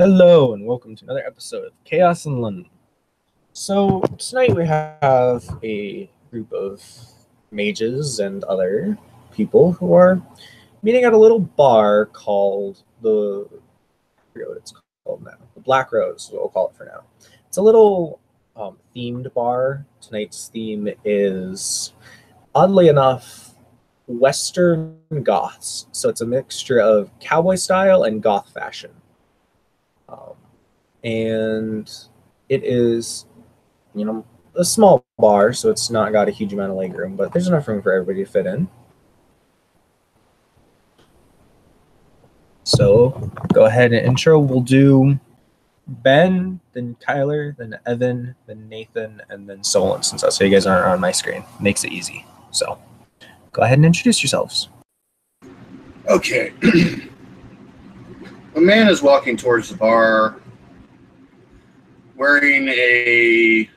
Hello and welcome to another episode of Chaos in London. So tonight we have a group of mages and other people who are meeting at a little bar called I forget what it's called now. The Black Rose is what we'll call it for now. It's a little themed bar. Tonight's theme is, oddly enough, Western Goths. So it's a mixture of cowboy style and goth fashion. Um, and it is, a small bar, so it's not got a huge amount of legroom, but there's enough room for everybody to fit in. So go ahead and intro. We'll do Ben, then Tyler, then Evan, then Nathan, and then Solon, since that's how you guys aren't on my screen. Makes it easy. So go ahead and introduce yourselves. Okay. A man is walking towards the bar wearing a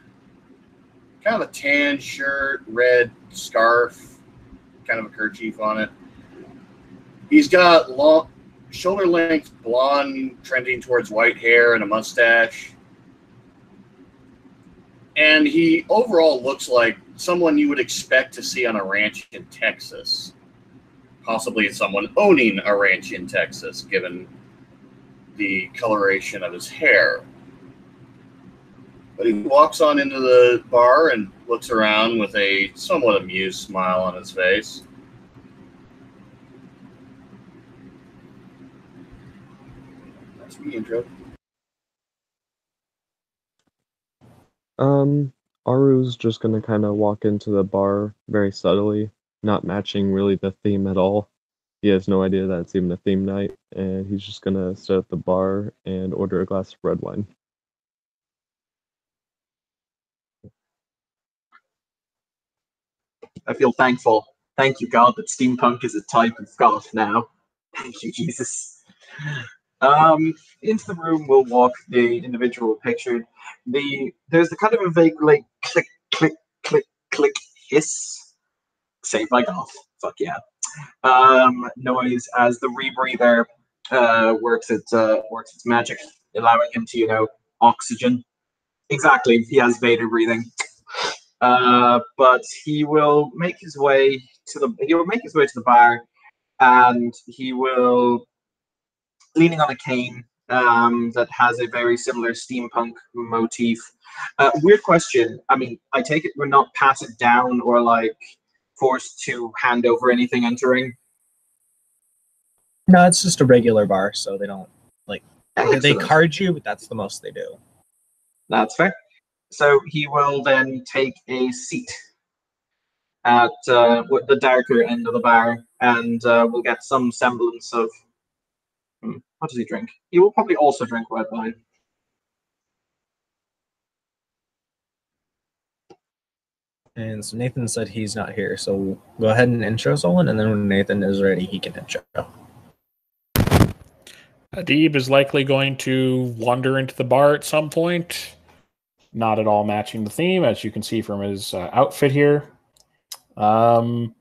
kind of a tan shirt, red scarf, kind of a kerchief on it. He's got long, shoulder-length blonde trending towards white hair and a mustache. And he overall looks like someone you would expect to see on a ranch in Texas. Possibly someone owning a ranch in Texas, given the coloration of his hair. But he walks on into the bar and looks around with a somewhat amused smile on his face. That's the intro. Aru's just gonna kind of walk into the bar very subtly, not matching really the theme at all. He has no idea that it's even a theme night, and he's just gonna sit at the bar and order a glass of red wine. I feel thankful. Thank you, God, that steampunk is a type of goth now. Thank you, Jesus. Into the room will walk the individual pictured. There's the kind of a vague like click, click, click, click hiss. Saved by goth. Fuck yeah. Noise as the rebreather works its magic, allowing him to oxygen. Exactly, he has Vader breathing. But he will make his way to the bar, and he will, leaning on a cane that has a very similar steampunk motif. Weird question. I mean, I take it we're not pass it down or like forced to hand over anything entering. No, it's just a regular bar, so they don't they Excellent. card you, but that's the most they do. That's fair. So he will then take a seat at the darker end of the bar, and we'll get some semblance of what does he drink? He will probably also drink red wine. And so Nathan said he's not here, so go ahead and intro Solon, and then when Nathan is ready, he can intro. Adib is likely going to wander into the bar at some point. Not at all matching the theme, as you can see from his outfit here. It's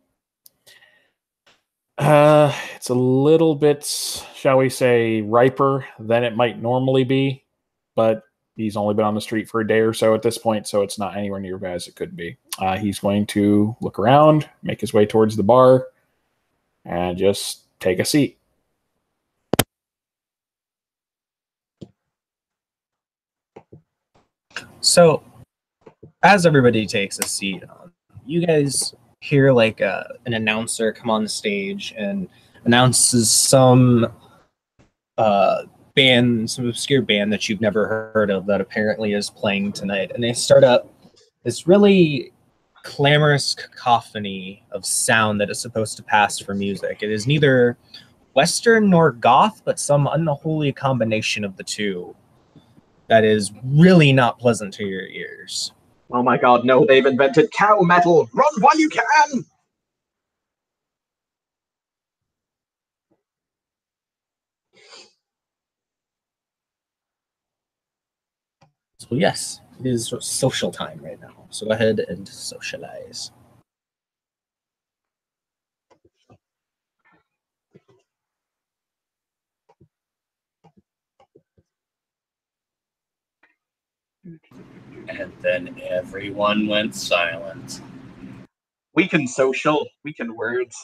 a little bit, shall we say, riper than it might normally be, but he's only been on the street for a day or so at this point, so it's not anywhere near as bad as it could be. He's going to look around, make his way towards the bar, and just take a seat. So, as everybody takes a seat, you guys hear like an announcer come on the stage and announces some band, some obscure band that you've never heard of that apparently is playing tonight. And they start up this really clamorous cacophony of sound that is supposed to pass for music. It is neither Western nor Goth, but some unholy combination of the two that is really not pleasant to your ears. Oh my god, no, they've invented cow metal! Run while you can! So yes, it is social time right now. So go ahead and socialize. And then everyone went silent. Weaken social, weaken words.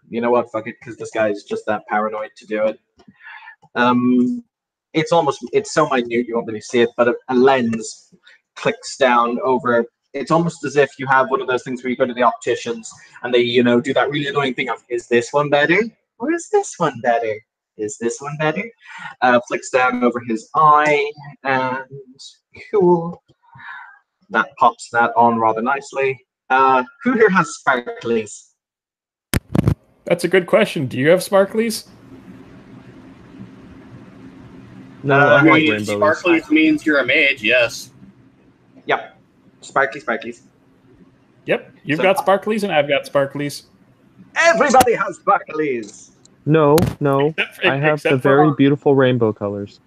You know what? Fuck it, because this guy is just that paranoid to do it. It's so minute you won't really see it, but a lens clicks down over. It's almost as if you have one of those things where you go to the opticians and they, do that really annoying thing of, is this one better? Or is this one better? Is this one better? Flicks down over his eye, and cool. That pops that on rather nicely. Who here has sparklies? That's a good question. Do you have sparklies? No, I have rainbows. Sparklies means you're a mage, yes. Yep. Sparklies. Yep. You've got sparklies and I've got sparklies. Everybody has sparklies! No. I have the very beautiful rainbow colors.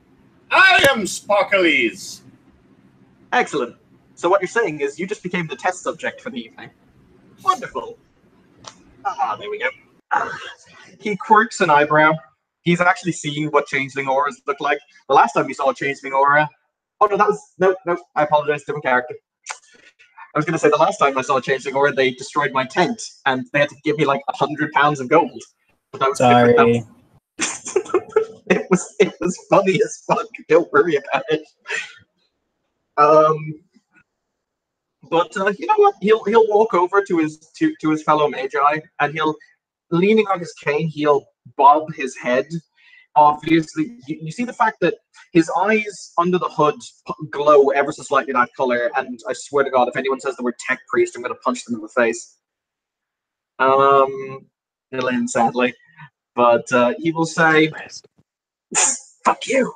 I am sparklies! Excellent. So what you're saying is you just became the test subject for the evening. Wonderful. There we go. He quirks an eyebrow. He's actually seen what changeling auras look like. The last time we saw a changeling aura... Oh, no, that was... No, I apologize, different character. I was going to say, the last time I saw a changeling aura, they destroyed my tent, and they had to give me, like, 100 pounds of gold. But that was Sorry. it was funny as fuck. Don't worry about it. But you know what? He'll walk over to his fellow magi, and he'll, leaning on his cane, he'll bob his head. Obviously, you see the fact that his eyes under the hood glow ever so slightly that color, and I swear to God, if anyone says the word tech priest, I'm going to punch them in the face. He'll end sadly, but he will say, "Fuck you."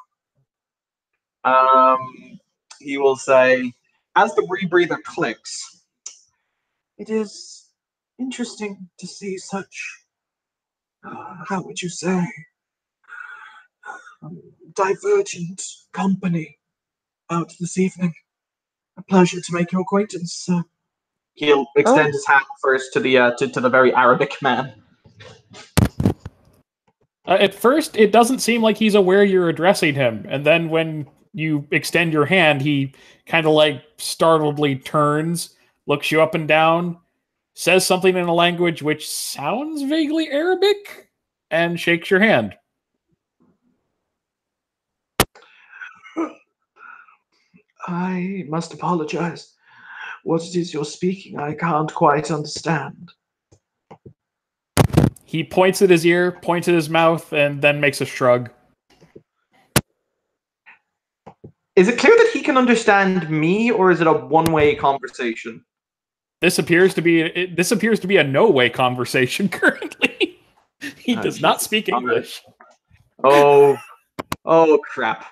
He will say, as the rebreather clicks, "It is interesting to see such, how would you say, divergent company out this evening. A pleasure to make your acquaintance." He'll extend his hand first to the very Arabic man. At first, it doesn't seem like he's aware you're addressing him, and then when you extend your hand, he kind of like startledly turns, looks you up and down, says something in a language which sounds vaguely Arabic, and shakes your hand. I must apologize. What it is you're speaking, I can't quite understand. He points at his ear, points at his mouth, and then makes a shrug. Is it clear that he can understand me, or is it a one-way conversation? This appears to be a no-way conversation currently. He does not speak English. Oh, crap.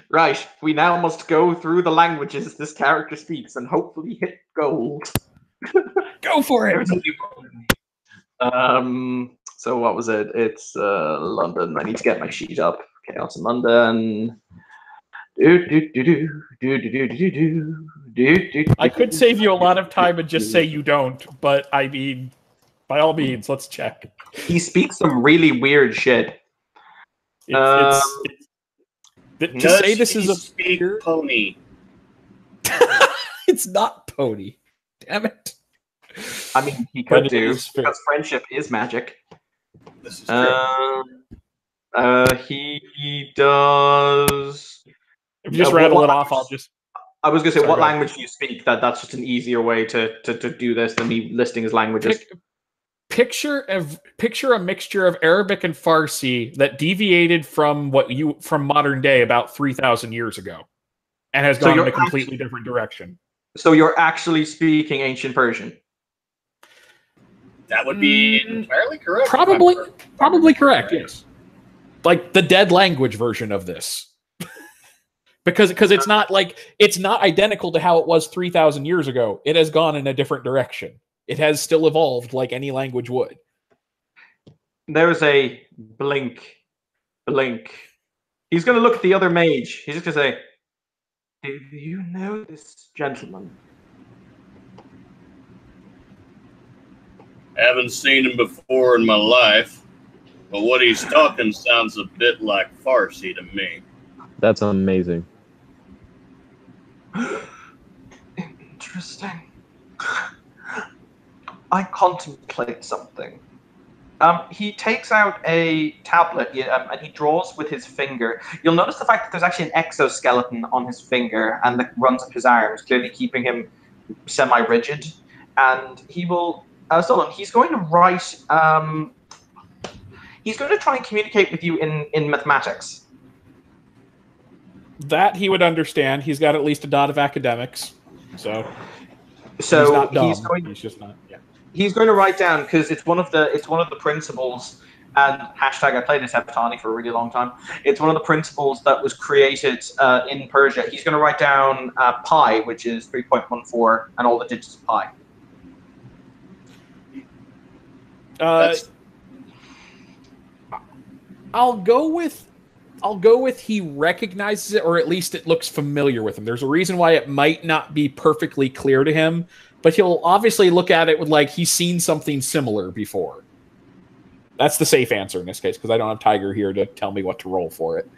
Right, we now must go through the languages this character speaks and hopefully hit gold. Go for it! So what was it? It's London. I need to get my sheet up. Chaos in London. I could save you a lot of time and just say you don't, but I mean, by all means, let's check. He speaks some really weird shit. To say this is a speak pony. It's not pony. Damn it. I mean, he could do, because friendship is magic. This is true. He does... If you just rattle it off, I'll just... I was going to say, what language do you speak? That's just an easier way to do this than me listing his languages. Picture a mixture of Arabic and Farsi that deviated from modern day about 3,000 years ago, and has gone in a completely different direction. So you're actually speaking Ancient Persian? That would be entirely correct. Probably correct. Yes, like the dead language version of this, because it's not identical to how it was 3,000 years ago. It has gone in a different direction. It has still evolved like any language would. There's a blink. He's going to look at the other mage. He's just going to say, "Do you know this gentleman?" Haven't seen him before in my life. But what he's talking sounds a bit like Farsi to me. That's amazing. Interesting. I contemplate something. He takes out a tablet and he draws with his finger. You'll notice the fact that there's actually an exoskeleton on his finger and that runs up his arms, clearly keeping him semi-rigid. And he will... he's going to write... he's going to try and communicate with you in mathematics. That he would understand. He's got at least a dot of academics. So he's not dumb. He's just not... Yeah. He's going to write down, because it's one of the principles, and hashtag I played this Heptani for a really long time. It's one of the principles that was created in Persia. He's going to write down pi, which is 3.14, and all the digits of pi. I'll go with he recognizes it, or at least it looks familiar with him. There's a reason why it might not be perfectly clear to him, but he'll obviously look at it with like he's seen something similar before. That's the safe answer in this case, because I don't have Tiger here to tell me what to roll for it.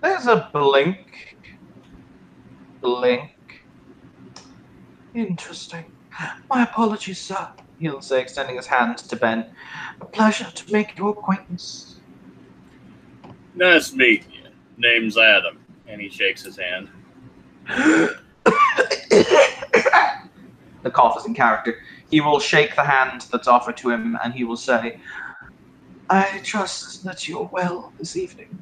There's a blink. Blink. Interesting. My apologies, sir. He'll say, extending his hand to Ben. A pleasure to make your acquaintance. Nice meeting you. Name's Adam. And he shakes his hand. The cough is in character. He will shake the hand that's offered to him, and he will say, I trust that you're well this evening.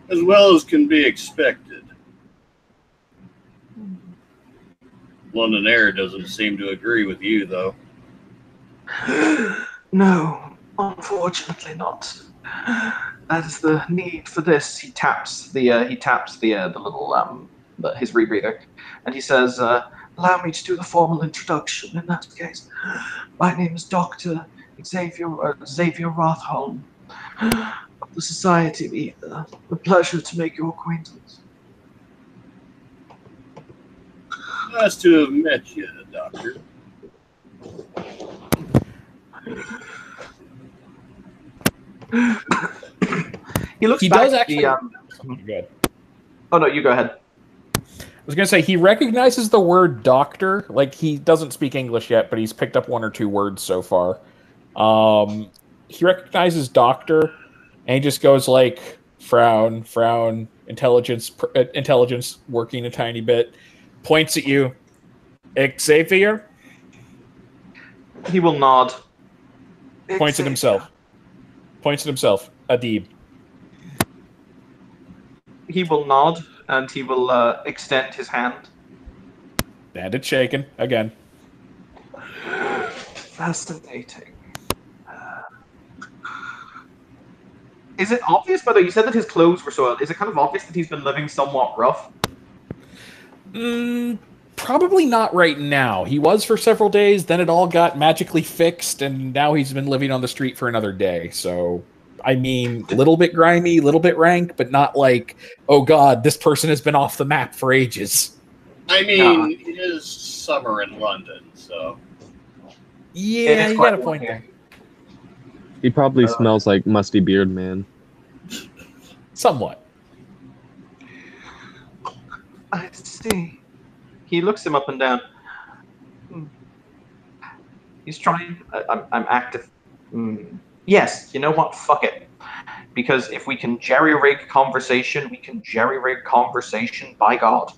As well as can be expected. London Air doesn't seem to agree with you, though. No, unfortunately not. That is the need for this. He taps the little his rebreather, and he says, "Allow me to do the formal introduction. In that case, my name is Dr. Xavier Rothholm of the Society of Ether. A pleasure to make your acquaintance." Nice to have met you, Doctor. He looks. He back does at actually. Good. Oh no, you go ahead. I was gonna say he recognizes the word doctor. Like he doesn't speak English yet, but he's picked up one or two words so far. He recognizes doctor, and he just goes like frown, intelligence working a tiny bit. Points at you. Xavier? He will nod. Points at himself. Adib. He will nod, and he will extend his hand. And it's shaken again. Fascinating. Is it obvious, by the way, you said that his clothes were soiled. Is it kind of obvious that he's been living somewhat rough? Probably not right now. He was for several days, then it all got magically fixed, and now he's been living on the street for another day. So, I mean, a little bit grimy, a little bit rank, but not like, oh god, this person has been off the map for ages. I mean, it is summer in London, so... Yeah, you got a point there. He probably smells like musty beard man. Somewhat. I see. He looks him up and down. He's trying. I'm active. Yes, you know what? Fuck it. Because if we can jerry-rig conversation, we can jerry-rig conversation, by God.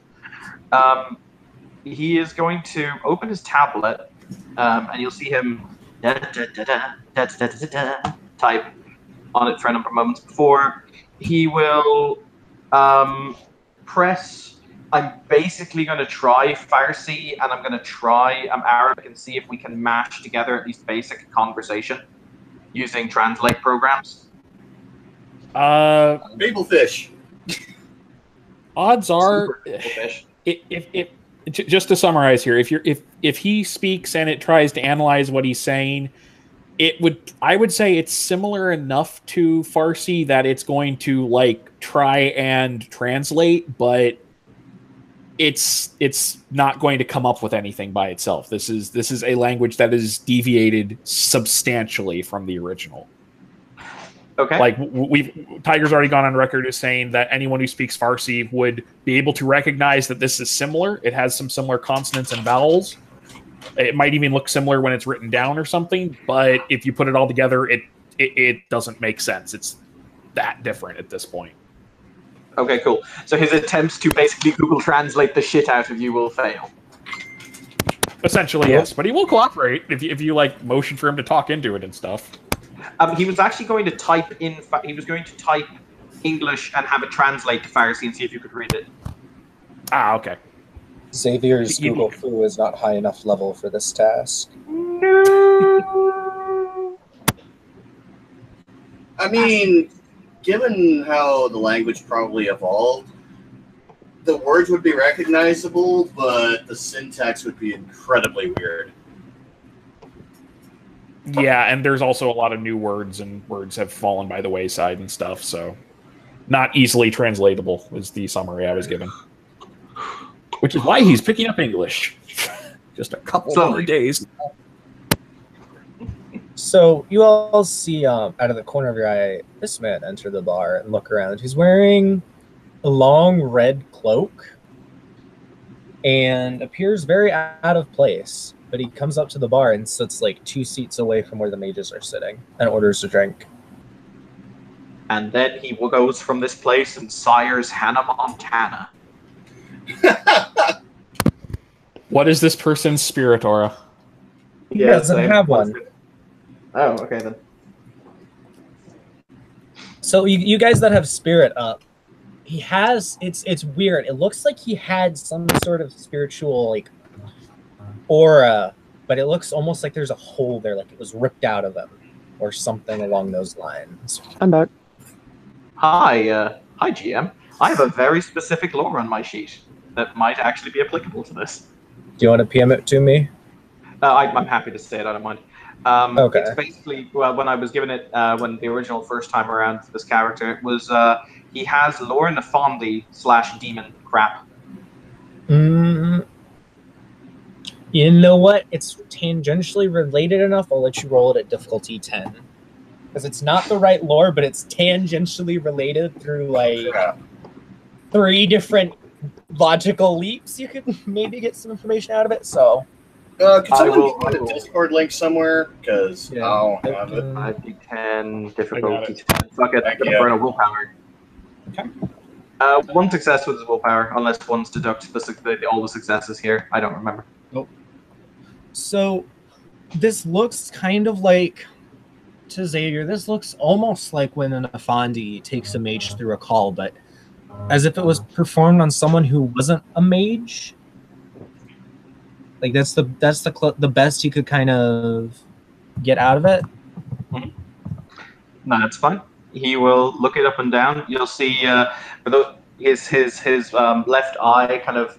He is going to open his tablet, and you'll see him type on it for a number of moments before he will press. I'm basically going to try Farsi, and I'm going to try Arabic and see if we can mash together at least basic conversation using translate programs. Babelfish. Odds are, if just to summarize here, if he speaks and it tries to analyze what he's saying, I would say it's similar enough to Farsi that it's going to like try and translate, but it's not going to come up with anything by itself. This is a language that is deviated substantially from the original. Okay. Like Tiger's already gone on record as saying that anyone who speaks Farsi would be able to recognize that this is similar. It has some similar consonants and vowels. It might even look similar when it's written down or something, but if you put it all together, it doesn't make sense. It's that different at this point. Okay, cool. So his attempts to basically Google Translate the shit out of you will fail. Essentially, yes, but he will cooperate if you like motion for him to talk into it and stuff. He was actually going to type in. He was going to type English and have it translate to Farsi and see if you could read it. Ah, okay. Xavier's Google Fu is not high enough level for this task. No. I mean, given how the language probably evolved, the words would be recognizable, but the syntax would be incredibly weird. Yeah, and there's also a lot of new words, and words have fallen by the wayside and stuff, so not easily translatable is the summary I was given. Which is why he's picking up English. Just a couple more days. So you all see out of the corner of your eye this man enter the bar and look around. He's wearing a long red cloak and appears very out of place. But he comes up to the bar and sits like 2 seats away from where the mages are sitting and orders a drink. And then he goes from this place and sires Hannah Montana. What is this person's spirit aura? He doesn't have one. Oh, okay then. So you guys that have spirit up, he has it's weird. It looks like he had some sort of spiritual like aura, but it looks almost like there's a hole there, like it was ripped out of him or something along those lines. I'm back. Hi, GM. I have a very specific lore on my sheet that might actually be applicable to this. Do you want to PM it to me? I'm happy to say it, I don't mind. Okay. It's basically, well, when I was given it, when the original first time around for this character, it was, he has Lore Nefondi / demon crap. You know what? It's tangentially related enough. I'll let you roll it at difficulty 10. Because it's not the right lore, but it's tangentially related through like 3 different logical leaps. You could maybe get some information out of it. So, could someone put a Discord link somewhere? Because Yeah. I don't have it. 5d10, difficulty 10. Fuck it, I'm Thank gonna you. burn a willpower. Okay. 1 success with his willpower, unless one's deduct all the successes here. I don't remember. So this looks kind of like, to Xavier, this looks almost like when an Afandi takes a mage through a call, but as if it was performed on someone who wasn't a mage. Like that's the best you could kind of get out of it. No, that's fine. He will look it up and down. You'll see his left eye kind of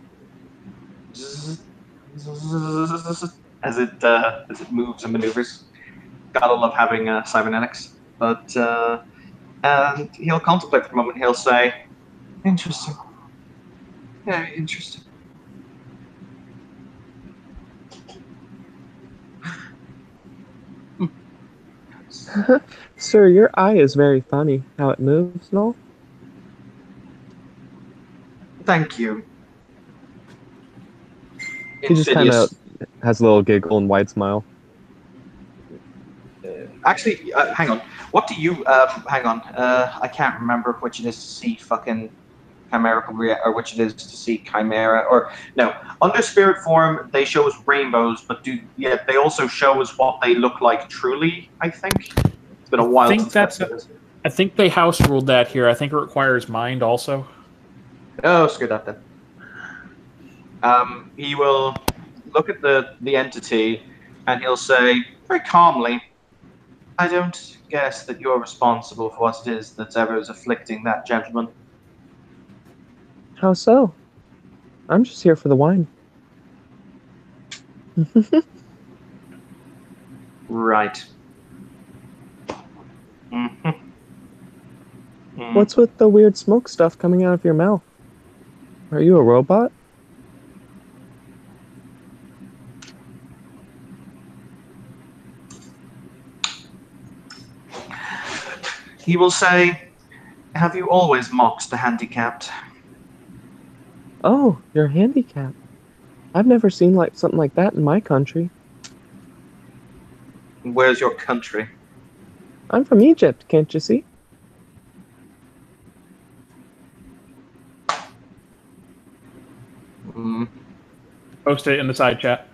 as it moves and maneuvers. Gotta love having cybernetics. But and he'll contemplate for a moment. He'll say, "Interesting. Very interesting." Sir, your eye is very funny, how it moves and all. Thank you. He just kind of has a little giggle and wide smile. Actually, hang on. What do you? Hang on. I can't remember which it is to see fucking chimerical or which it is to see chimera. Or no, under spirit form they show us rainbows, but they also show us what they look like truly. I think it's been a while. I think they house ruled that here. I think it requires mind also. Oh, screw that then. He will look at the entity and he'll say very calmly, "I don't guess that you're responsible for what it is that's ever afflicting that gentleman." How so? I'm just here for the wine. Right. What's with the weird smoke stuff coming out of your mouth? Are you a robot? He will say, "Have you always mocked the handicapped?" Oh, you're handicapped. I've never seen something like that in my country. Where's your country? I'm from Egypt, can't you see? Hmm. Post it in the side chat.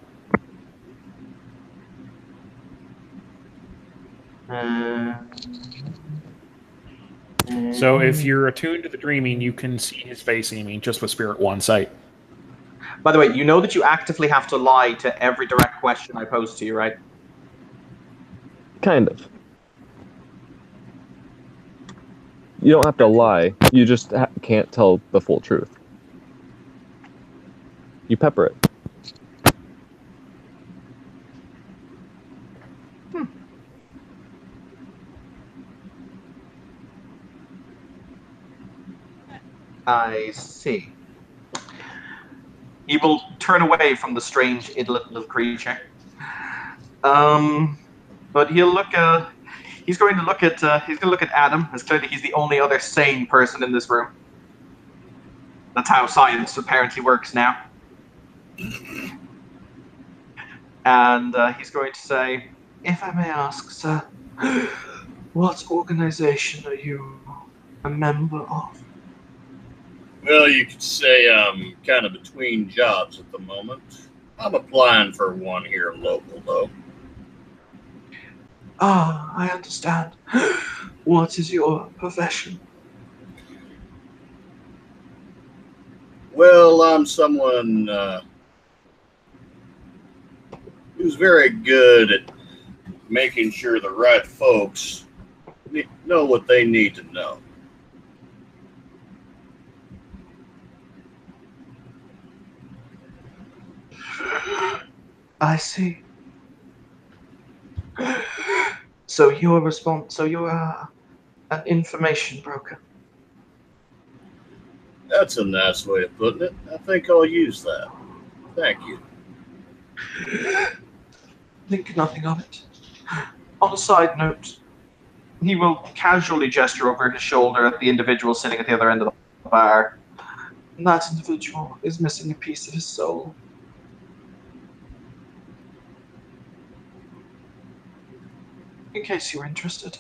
So if you're attuned to the dreaming, you can see his face aiming just with Spirit 1 sight. By the way, you know that you actively have to lie to every direct question I pose to you, right? Kind of. You don't have to lie. You just can't tell the full truth. You pepper it. I see. He will turn away from the strange little creature. But he'll look. He's going to look at. He's going to look at Adam, as clearly he's the only other sane person in this room. That's how science apparently works now. And he's going to say, "If I may ask, sir, what organization are you a member of?" Well, you could say I'm kind of between jobs at the moment. I'm applying for one here local, though. Ah, I understand. What is your profession? Well, I'm someone who's very good at making sure the right folks know what they need to know. I see. So you're an information broker. That's a nice way of putting it. I think I'll use that. Thank you. Think nothing of it. On a side note, he will casually gesture over his shoulder at the individual sitting at the other end of the bar. And that individual is missing a piece of his soul. In case you were interested.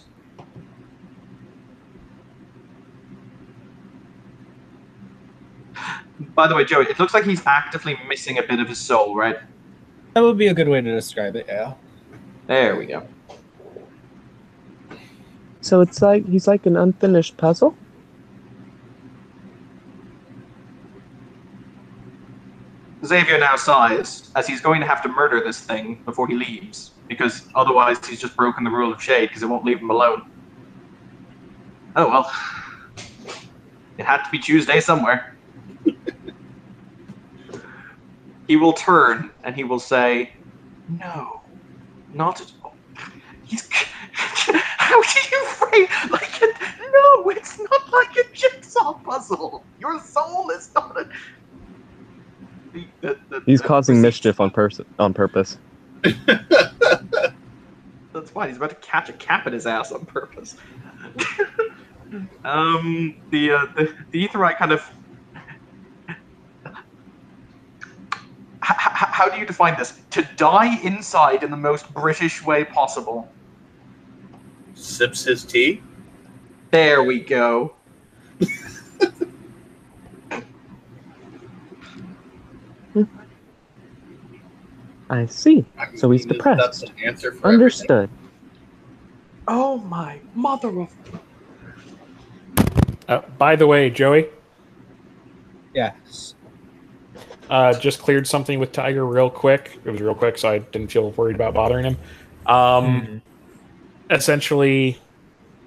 By the way, Joey, it looks like he's actively missing a bit of his soul, right? That would be a good way to describe it, yeah. There we go. So it's like he's like an unfinished puzzle? Xavier now sighs, as he's going to have to murder this thing before he leaves, because otherwise he's just broken the rule of shade, because it won't leave him alone. Oh well. It had to be Tuesday somewhere. He will turn, and he will say, "No, not at all." He's... How do you frame... Like a... No, it's not like a jigsaw puzzle. Your soul is not a... He's causing mischief on purpose. That's fine. He's about to catch a cap in his ass on purpose. The Aetheryte kind of... How do you define this? To die inside in the most British way possible. Sips his tea. There we go. I see. I mean, So he's that's depressed. an answer for Understood. Oh my mother of... By the way, Joey, Yes. just cleared something with Tiger real quick. It was real quick, so I didn't feel worried about bothering him. Essentially,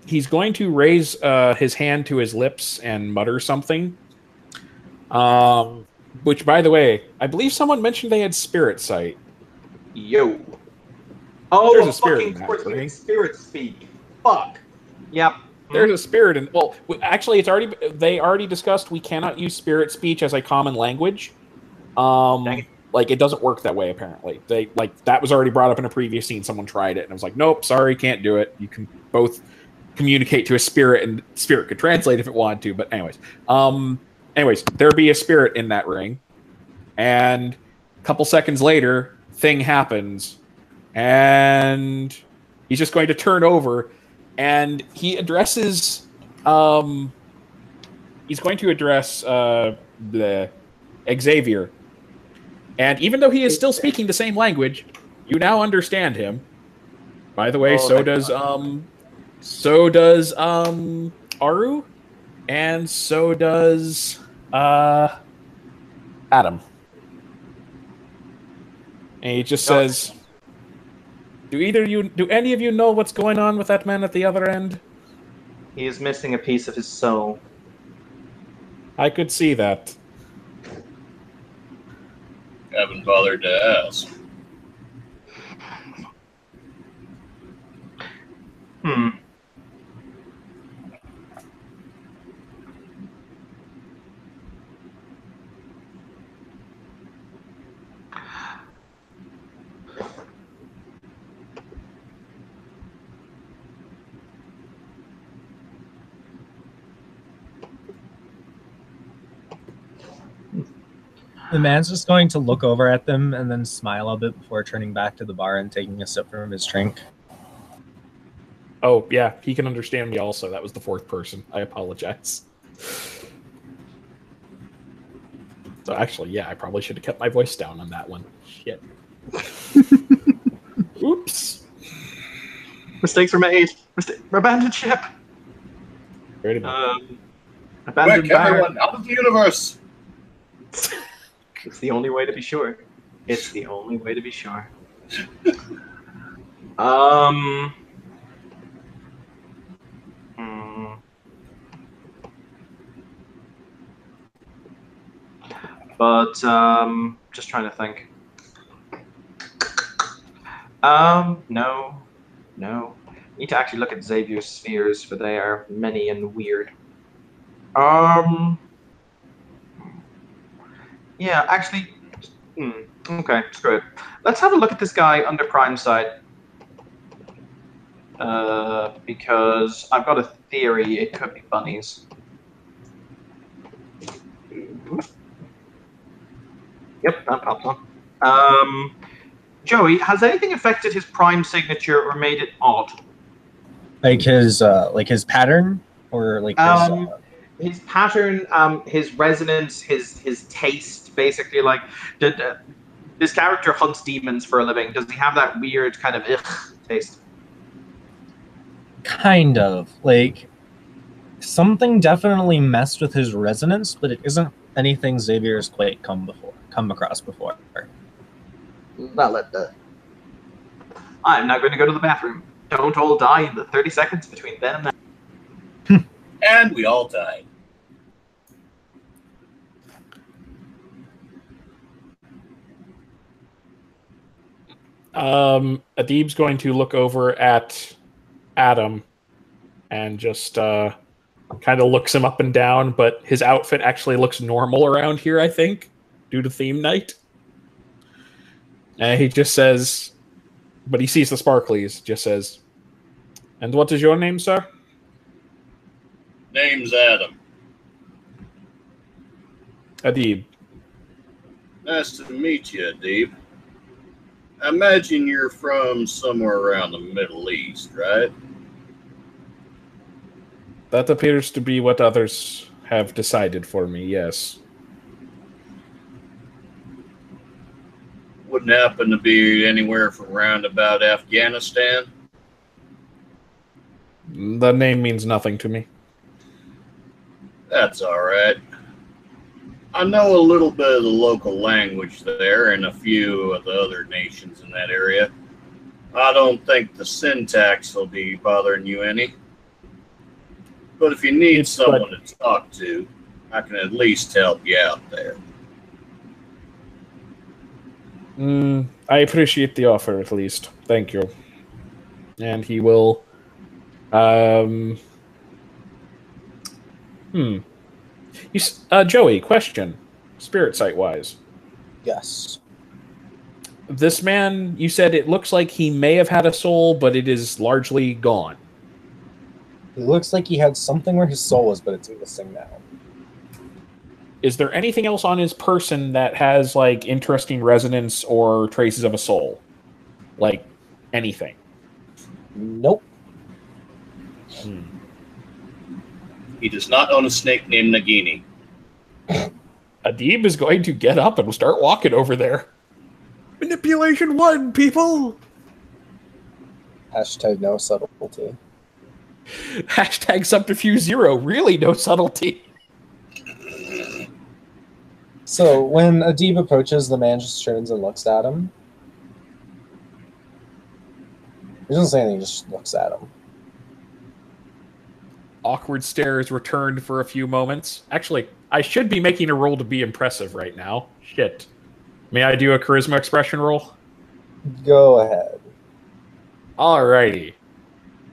he's going to raise his hand to his lips and mutter something. Which, by the way, I believe someone mentioned they had spirit sight. Yo. Oh, There's a spirit in fucking that, right? spirit speak. Fuck. Yep. There's a spirit in... Well, actually, they already discussed we cannot use spirit speech as a common language. Like, it doesn't work that way, apparently. That was already brought up in a previous scene. Someone tried it, and I was like, nope, sorry, can't do it. You can both communicate to a spirit, and spirit could translate if it wanted to. But anyways, there be a spirit in that ring, and a couple seconds later, thing happens, and he's just going to turn over, and he addresses. He's going to address the Xavier, and even though he is still speaking the same language, you now understand him. By the way, so does Aru, and so does Adam. And he just says, Do any of you know what's going on with that man at the other end? He is missing a piece of his soul. I could see that. Haven't bothered to ask. The man's just going to look over at them and then smile a bit before turning back to the bar and taking a sip from his drink. Oh, yeah, he can understand me also. That was the fourth person. I apologize. So actually, yeah, I probably should have kept my voice down on that one. Shit. Oops. Mistakes were made. Abandoned ship. Ready, Abandoned Quick, everyone, out of the universe! It's the only way to be sure. It's the only way to be sure. But just trying to think. No. Need to actually look at Xavier's spheres, for they are many and weird. Yeah, actually, okay, screw it. Let's have a look at this guy under Prime side. Because I've got a theory it could be bunnies. Yep, that popped on. Joey, has anything affected his Prime signature or made it odd? Like his pattern, or like his pattern, his resonance, his taste, basically. Like, this character hunts demons for a living. Does he have that weird kind of taste? Kind of. Like, something definitely messed with his resonance, but it isn't anything Xavier's quite come across before. Not let that. I'm now going to go to the bathroom. Don't all die in the 30 seconds between then and now. And we all died. Adib's going to look over at Adam and just kind of looks him up and down, but his outfit actually looks normal around here, I think, due to theme night. And he just says, but he sees the sparklies, just says, "And what is your name, sir?" Name's Adam. Adib. Nice to meet you, Adib. I imagine you're from somewhere around the Middle East, right? That appears to be what others have decided for me, yes. Wouldn't happen to be anywhere from round about Afghanistan? The name means nothing to me. That's all right. I know a little bit of the local language there and a few of the other nations in that area. I don't think the syntax will be bothering you any. But if you need someone to talk to, I can at least help you out there. I appreciate the offer, at least. Thank you. And he will... Joey, question. Spirit sight-wise. Yes. This man, you said it looks like he may have had a soul, but it is largely gone. He looks like he had something where his soul was, but it's missing now. Is there anything else on his person that has like interesting resonance or traces of a soul? Like anything? Nope. He does not own a snake named Nagini. Adib is going to get up and start walking over there. Manipulation 1, people! Hashtag no subtlety. Hashtag subterfuge 0. Really, no subtlety. So when Adib approaches, the man just turns and looks at him. He doesn't say anything, he just looks at him. Awkward stares returned for a few moments. Actually, I should be making a roll to be impressive right now. Shit. May I do a charisma expression roll? Go ahead. Alrighty.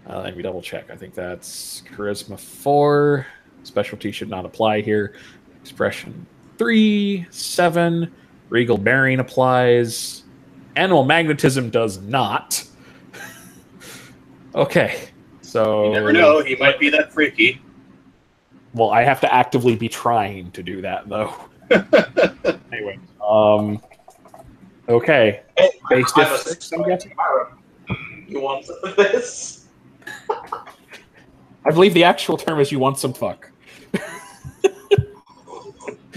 Let me double check. I think that's charisma 4. Specialty should not apply here. Expression 3, 7. Regal bearing applies. Animal magnetism does not. Okay. So You never know. He might be that freaky. well, I have to actively be trying to do that though. Anyway. Okay. Hey, Base I'm a diff 6 I'm guessing. You want some of this? I believe the actual term is you want some fuck.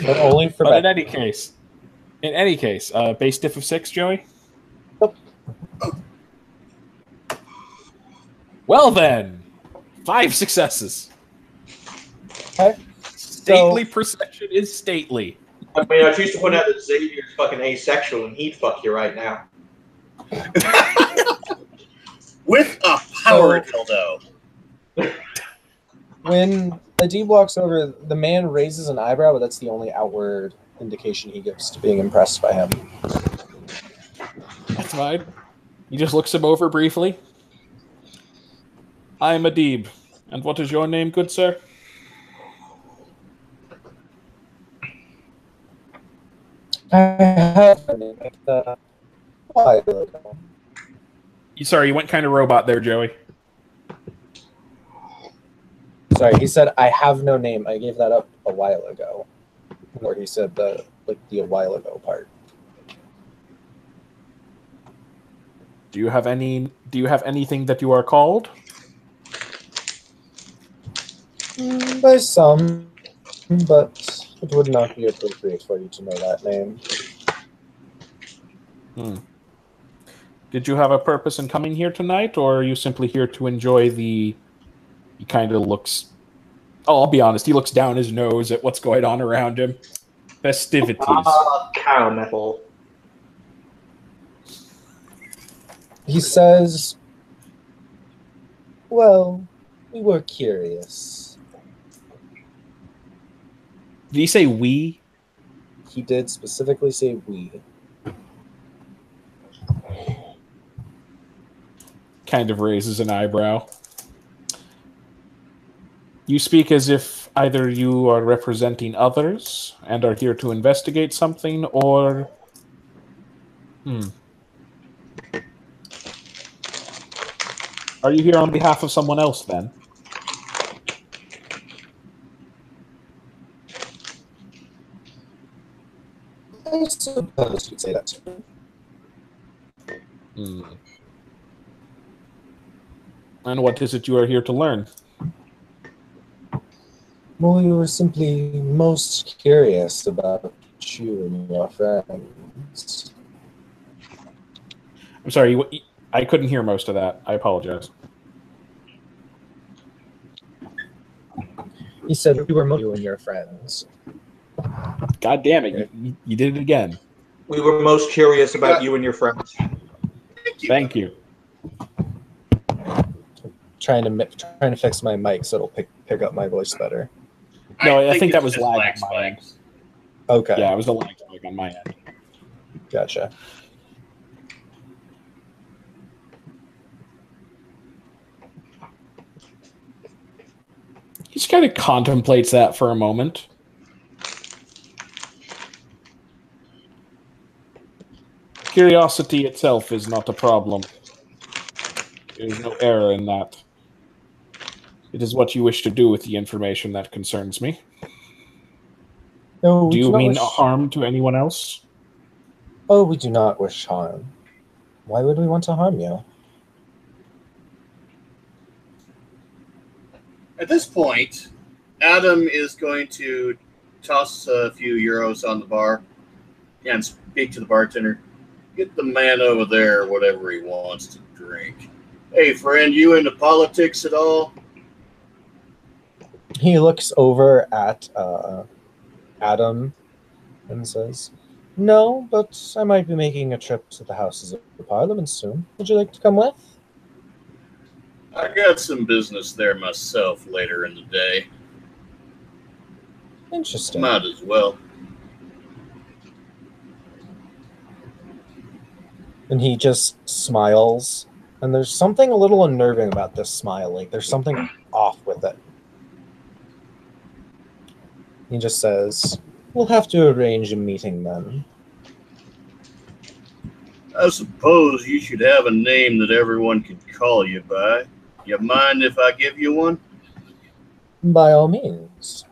But only for But Becky. in any case, base diff of 6, Joey? Yep. Well then, 5 successes. Okay. Stately perception is stately. I mean, I choose to point out that Xavier's fucking asexual and he'd fuck you right now. With a power dildo. When Adib walks over, the man raises an eyebrow, but that's the only outward indication he gives to being impressed by him. That's fine. He just looks him over briefly. I am Adib. And what is your name, good sir? I have a name like that. Why? Sorry, you went kind of robot there, Joey. Sorry, he said, I have no name. I gave that up a while ago. Or he said the a while ago part. Do you have anything that you are called? By some, but it would not be appropriate for you to know that name. Did you have a purpose in coming here tonight, or are you simply here to enjoy the... He kind of looks... Oh, I'll be honest, he looks down his nose at what's going on around him. Festivities. Cow metal. He says, well, we were curious. Did he say we? He did specifically say we. Kind of raises an eyebrow. You speak as if either you are representing others and are here to investigate something, or... Are you here on behalf of someone else, then? I suppose you'd say that's And what is it you are here to learn? well, we were simply most curious about you and your friends. I'm sorry, I couldn't hear most of that. I apologize. He said we were you and your friends. God damn it, you did it again. We were most curious about you and your friends. Thank you. Trying to fix my mic so it'll pick up my voice better. No, I think that it's was just lag lag on my end. spikes. Okay, Yeah, it was a lag spike on my end. gotcha. He just kind of contemplates that for a moment. Curiosity itself is not a problem. There's no error in that. It is what you wish to do with the information that concerns me. No, we Do you not mean wish- harm to anyone else? Oh, we do not wish harm. Why would we want to harm you? At this point, Adam is going to toss a few euros on the bar and speak to the bartender. Get the man over there whatever he wants to drink. Hey, friend, you into politics at all? He looks over at Adam and says, "No, but I might be making a trip to the Houses of Parliament soon. Would you like to come with?" I got some business there myself later in the day. Interesting. Might as well. And he just smiles, and there's something a little unnerving about this smile. Like there's something off with it. He just says, "We'll have to arrange a meeting then." I suppose you should have a name that everyone can call you by. You mind if I give you one? By all means.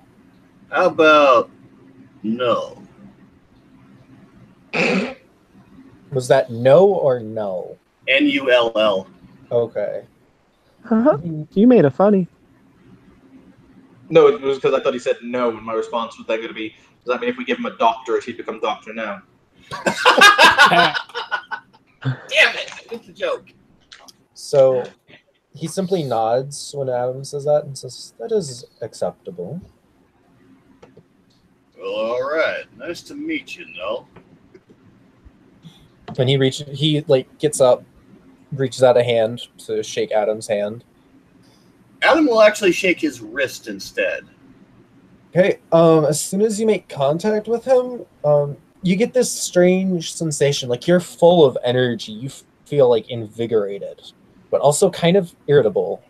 How about no? Was that no or no? Null. Okay. Haha, you made it funny. No, it was because I thought he said no, and my response was then going to be, does that mean if we give him a doctorate, he'd become Doctor now? Damn it! It's a joke. So he simply nods when Adam says that and says, "That is acceptable." Well, all right. Nice to meet you, Null. And he like gets up, reaches out a hand to shake Adam's hand. Adam will actually shake his wrist instead. Okay, as soon as you make contact with him, you get this strange sensation, like you're full of energy. You feel like invigorated, but also kind of irritable.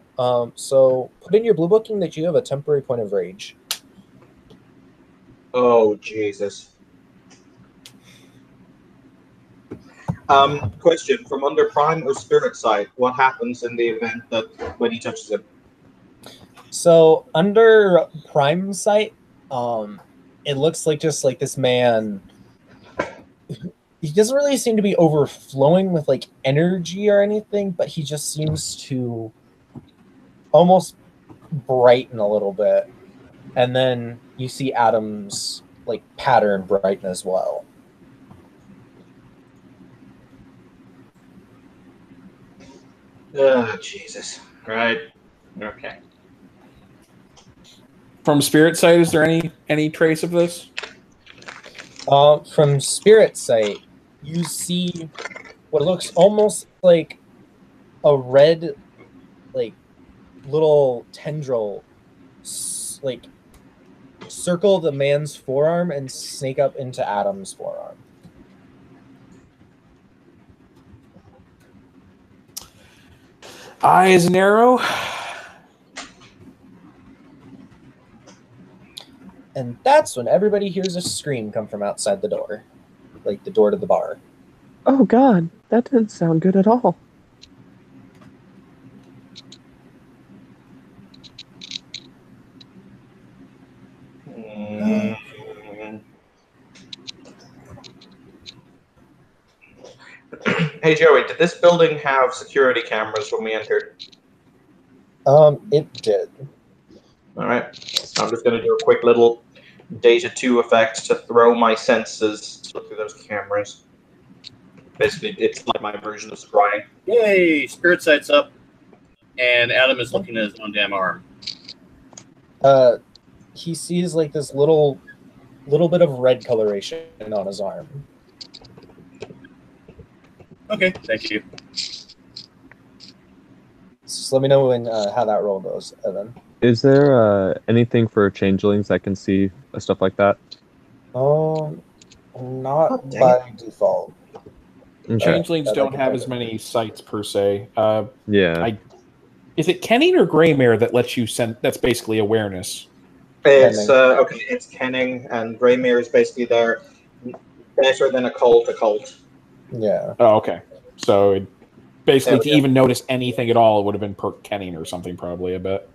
So put in your blue booking that you have a temporary point of rage. Oh, Jesus. Question, from under Prime or Spirit Sight, what happens in the event that when he touches him? So under Prime Sight, it looks like just like this man. He doesn't really seem to be overflowing with like energy or anything, but he just seems to almost brighten a little bit. And then you see Adam's like pattern brighten as well. Oh, Jesus. Right. Okay. From Spirit Sight, is there any trace of this? From Spirit Sight, you see what looks almost like a red, like little tendril, like circle the man's forearm and snake up into Adam's forearm. Eye is an arrow. And that's when everybody hears a scream come from outside the door, like the door to the bar. Oh God, that didn't sound good at all. Hey, Joey, did this building have security cameras when we entered? It did. All right. I'm just going to do a quick little Data 2 effect to throw my senses through those cameras. Basically, it's like my version of scrying. Yay! Spirit Sight's up, and Adam is looking at his own damn arm. He sees like this little bit of red coloration on his arm. Okay, thank you. Just let me know when how that roll goes, Evan. Is there anything for changelings that can see stuff like that? Not Oh, dang by default. Okay. Changelings That I don't can have find as it. many sights per se. Yeah. Is it Kenning or Greymare that lets you send? That's basically awareness. It's Kenning. okay. It's Kenning, and Greymere is basically there, better than a cult. Yeah. Oh, okay. So basically, There we to go. even notice anything at all, it would have been per Kenning or something, probably. I bet.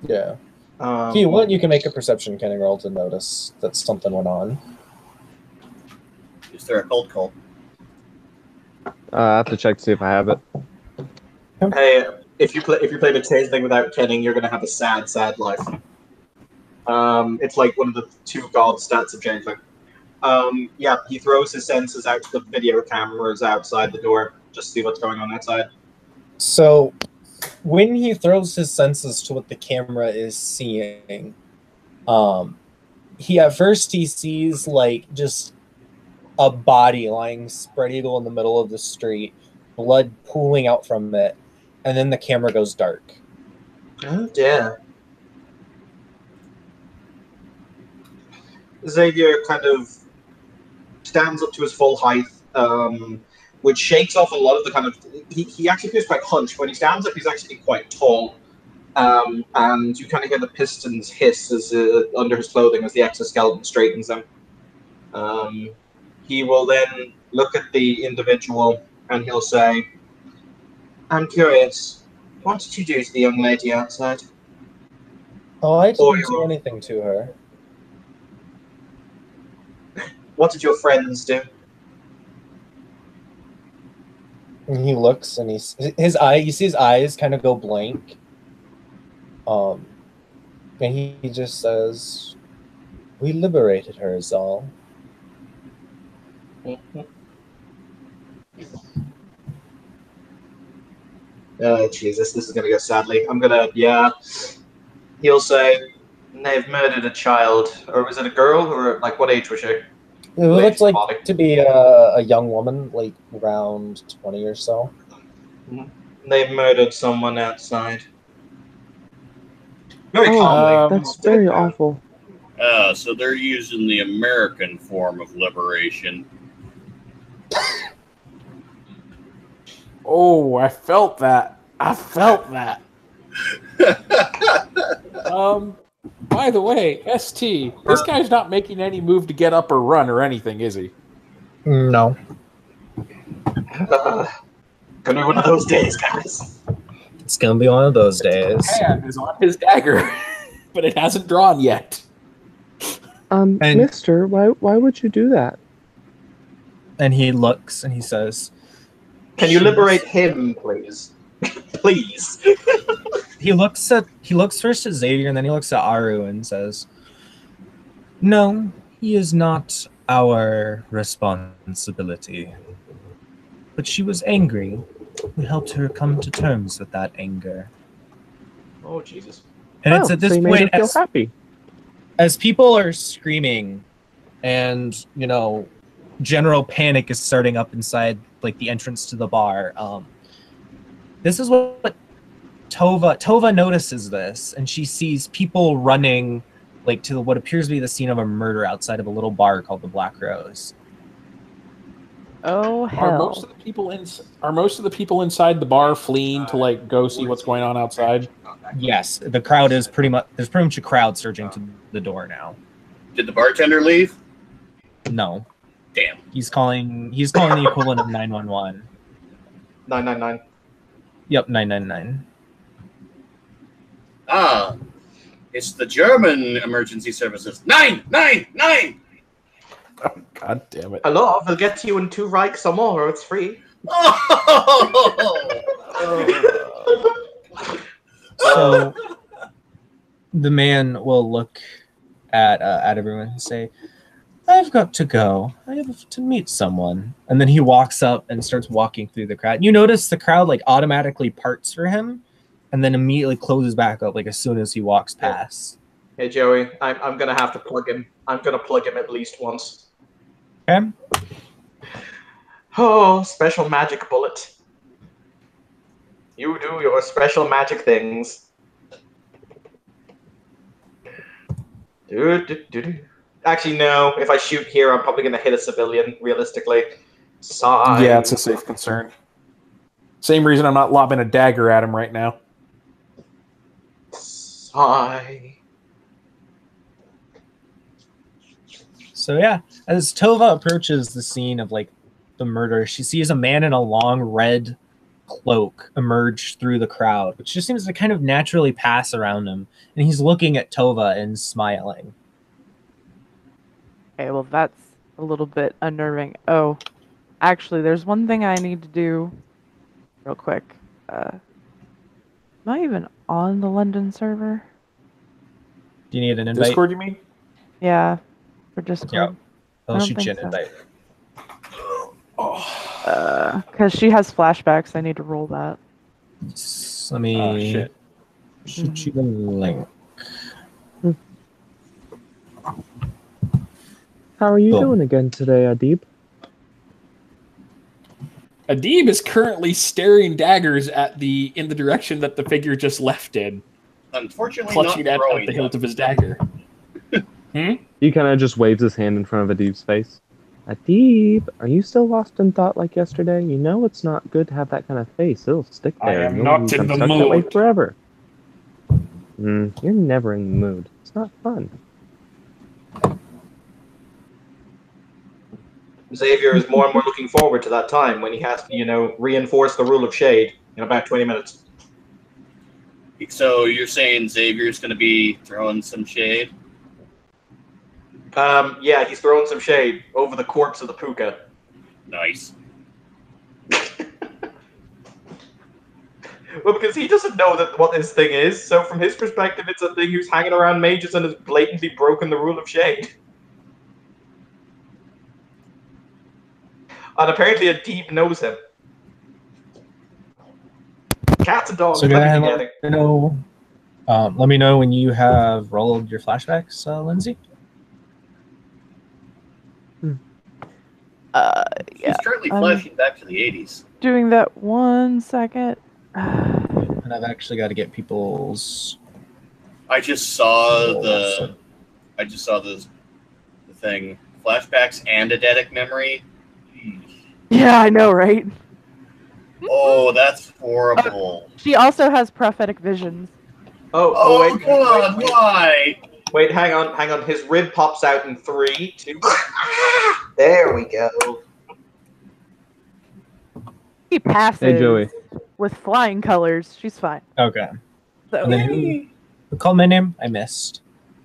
Yeah. If you want, you can make a perception canning roll to notice that something went on. Is there a cold call? I have to check to see if I have it. Hey, if you play the changeling without kenning, you're gonna have a sad life. It's like one of the 2 god stats of changeling. Yeah, he throws his senses out to the video cameras outside the door, just to see what's going on outside. So, when he throws his senses to what the camera is seeing, he at first he sees like just a body lying spread eagle in the middle of the street, blood pooling out from it, and then the camera goes dark. Oh dear. Xavier kind of stands up to his full height, which shakes off a lot of the kind of. He actually feels quite hunched. When he stands up, he's actually quite tall. And you kind of hear the pistons hiss as under his clothing as the exoskeleton straightens them. He will then look at the individual and he'll say, "I'm curious, what did you do to the young lady outside?" Oh, I didn't do anything to her. What did your friends do? And he looks and his eye. You see his eyes kind of go blank. And he just says, "We liberated her, is all." Oh, Jesus, this is going to go sadly. He'll say, "They've murdered a child." Or was it a girl? Or, like, what age was she? It looks like to be a young woman, like around 20 or so. They've murdered someone outside. Very calmly. That's very awful. So they're using the American form of liberation. Oh, I felt that. By the way, ST, this guy's not making any move to get up or run or anything, is he? No. Gonna be one of those days, guys. It's gonna be one of those days. His hand is on his dagger, but it hasn't drawn yet. Mister, why would you do that? And he looks and he says, "Can you liberate him, please? Please." He looks first at Xavier and then he looks at Aru and says, "No, he is not our responsibility. But she was angry. We helped her come to terms with that anger." Oh, Jesus. And it's at this so you made her point feel happy. as people are screaming and, general panic is starting up inside like the entrance to the bar. This is what Tova notices this, and she sees people running like to what appears to be the scene of a murder outside of a little bar called the Black Rose. Oh hell! Are most of the people inside the bar fleeing to like go see what's going on outside? Yes, the crowd is pretty much a crowd surging to the door now. Did the bartender leave? No. Damn. He's calling the equivalent of 911. 999. Yep, 999. Ah, it's the German emergency services. 999. Oh, God damn it! Hello, we'll get you in 2 Reichs or more. It's free. So the man will look at everyone and say, "I've got to go. I have to meet someone." And then he walks up and starts walking through the crowd. You notice the crowd like automatically parts for him and then immediately closes back up like as soon as he walks past. Hey, Joey, I'm going to have to plug him. I'm going to plug him at least once. Okay? Oh, special magic bullet. You do your special magic things. Actually, no. If I shoot here, I'm probably going to hit a civilian, realistically. Sigh. Yeah, it's a safe concern. Same reason I'm not lobbing a dagger at him right now. Sigh. So yeah, as Tova approaches the scene of like the murder, she sees a man in a long red cloak emerge through the crowd, which just seems to kind of naturally pass around him. And he's looking at Tova and smiling. Okay, well, that's a little bit unnerving. Oh, actually, there's one thing I need to do real quick. Am I even on the London server? Do you need an invite? Discord, you mean? Yeah, for Discord. Yeah. I I'll don't shoot you think an so. invite. Because she has flashbacks, I need to roll that. Let me Oh, shit. shoot you the link. How are you Cool. doing again today, Adib? Adib is currently staring daggers in the direction that the figure just left in, Unfortunately, clutching not at throwing the hilt them. of his dagger. He kind of just waves his hand in front of Adib's face. Adib, are you still lost in thought like yesterday? You know it's not good to have that kind of face. It'll stick I there. am and you'll not become in the stuck that way mood. forever. You're never in the mood. It's not fun. Xavier is more and more looking forward to that time when he has to, reinforce the rule of shade in about 20 minutes. So you're saying Xavier's going to be throwing some shade? Yeah, he's throwing some shade over the corpse of the puka. Nice. Well, because he doesn't know what this thing is, so from his perspective, it's a thing who's hanging around mages and has blatantly broken the rule of shade. And apparently Adib knows him. Cats and dogs So go ahead living and together. let me know when you have rolled your flashbacks, Lindsay. Yeah, He's currently flashing back to the 80s. doing that 1 second. And I've actually got to get people's. I just saw rolls. the thing. Flashbacks and eidetic memory. Yeah, I know, right? Oh, that's horrible. She also has prophetic visions. Oh, God, why? Wait, hang on. His rib pops out in 3, 2. There we go. She passes Hey, Joey. with flying colors. She's fine. Okay. So, And then who called my name? I missed.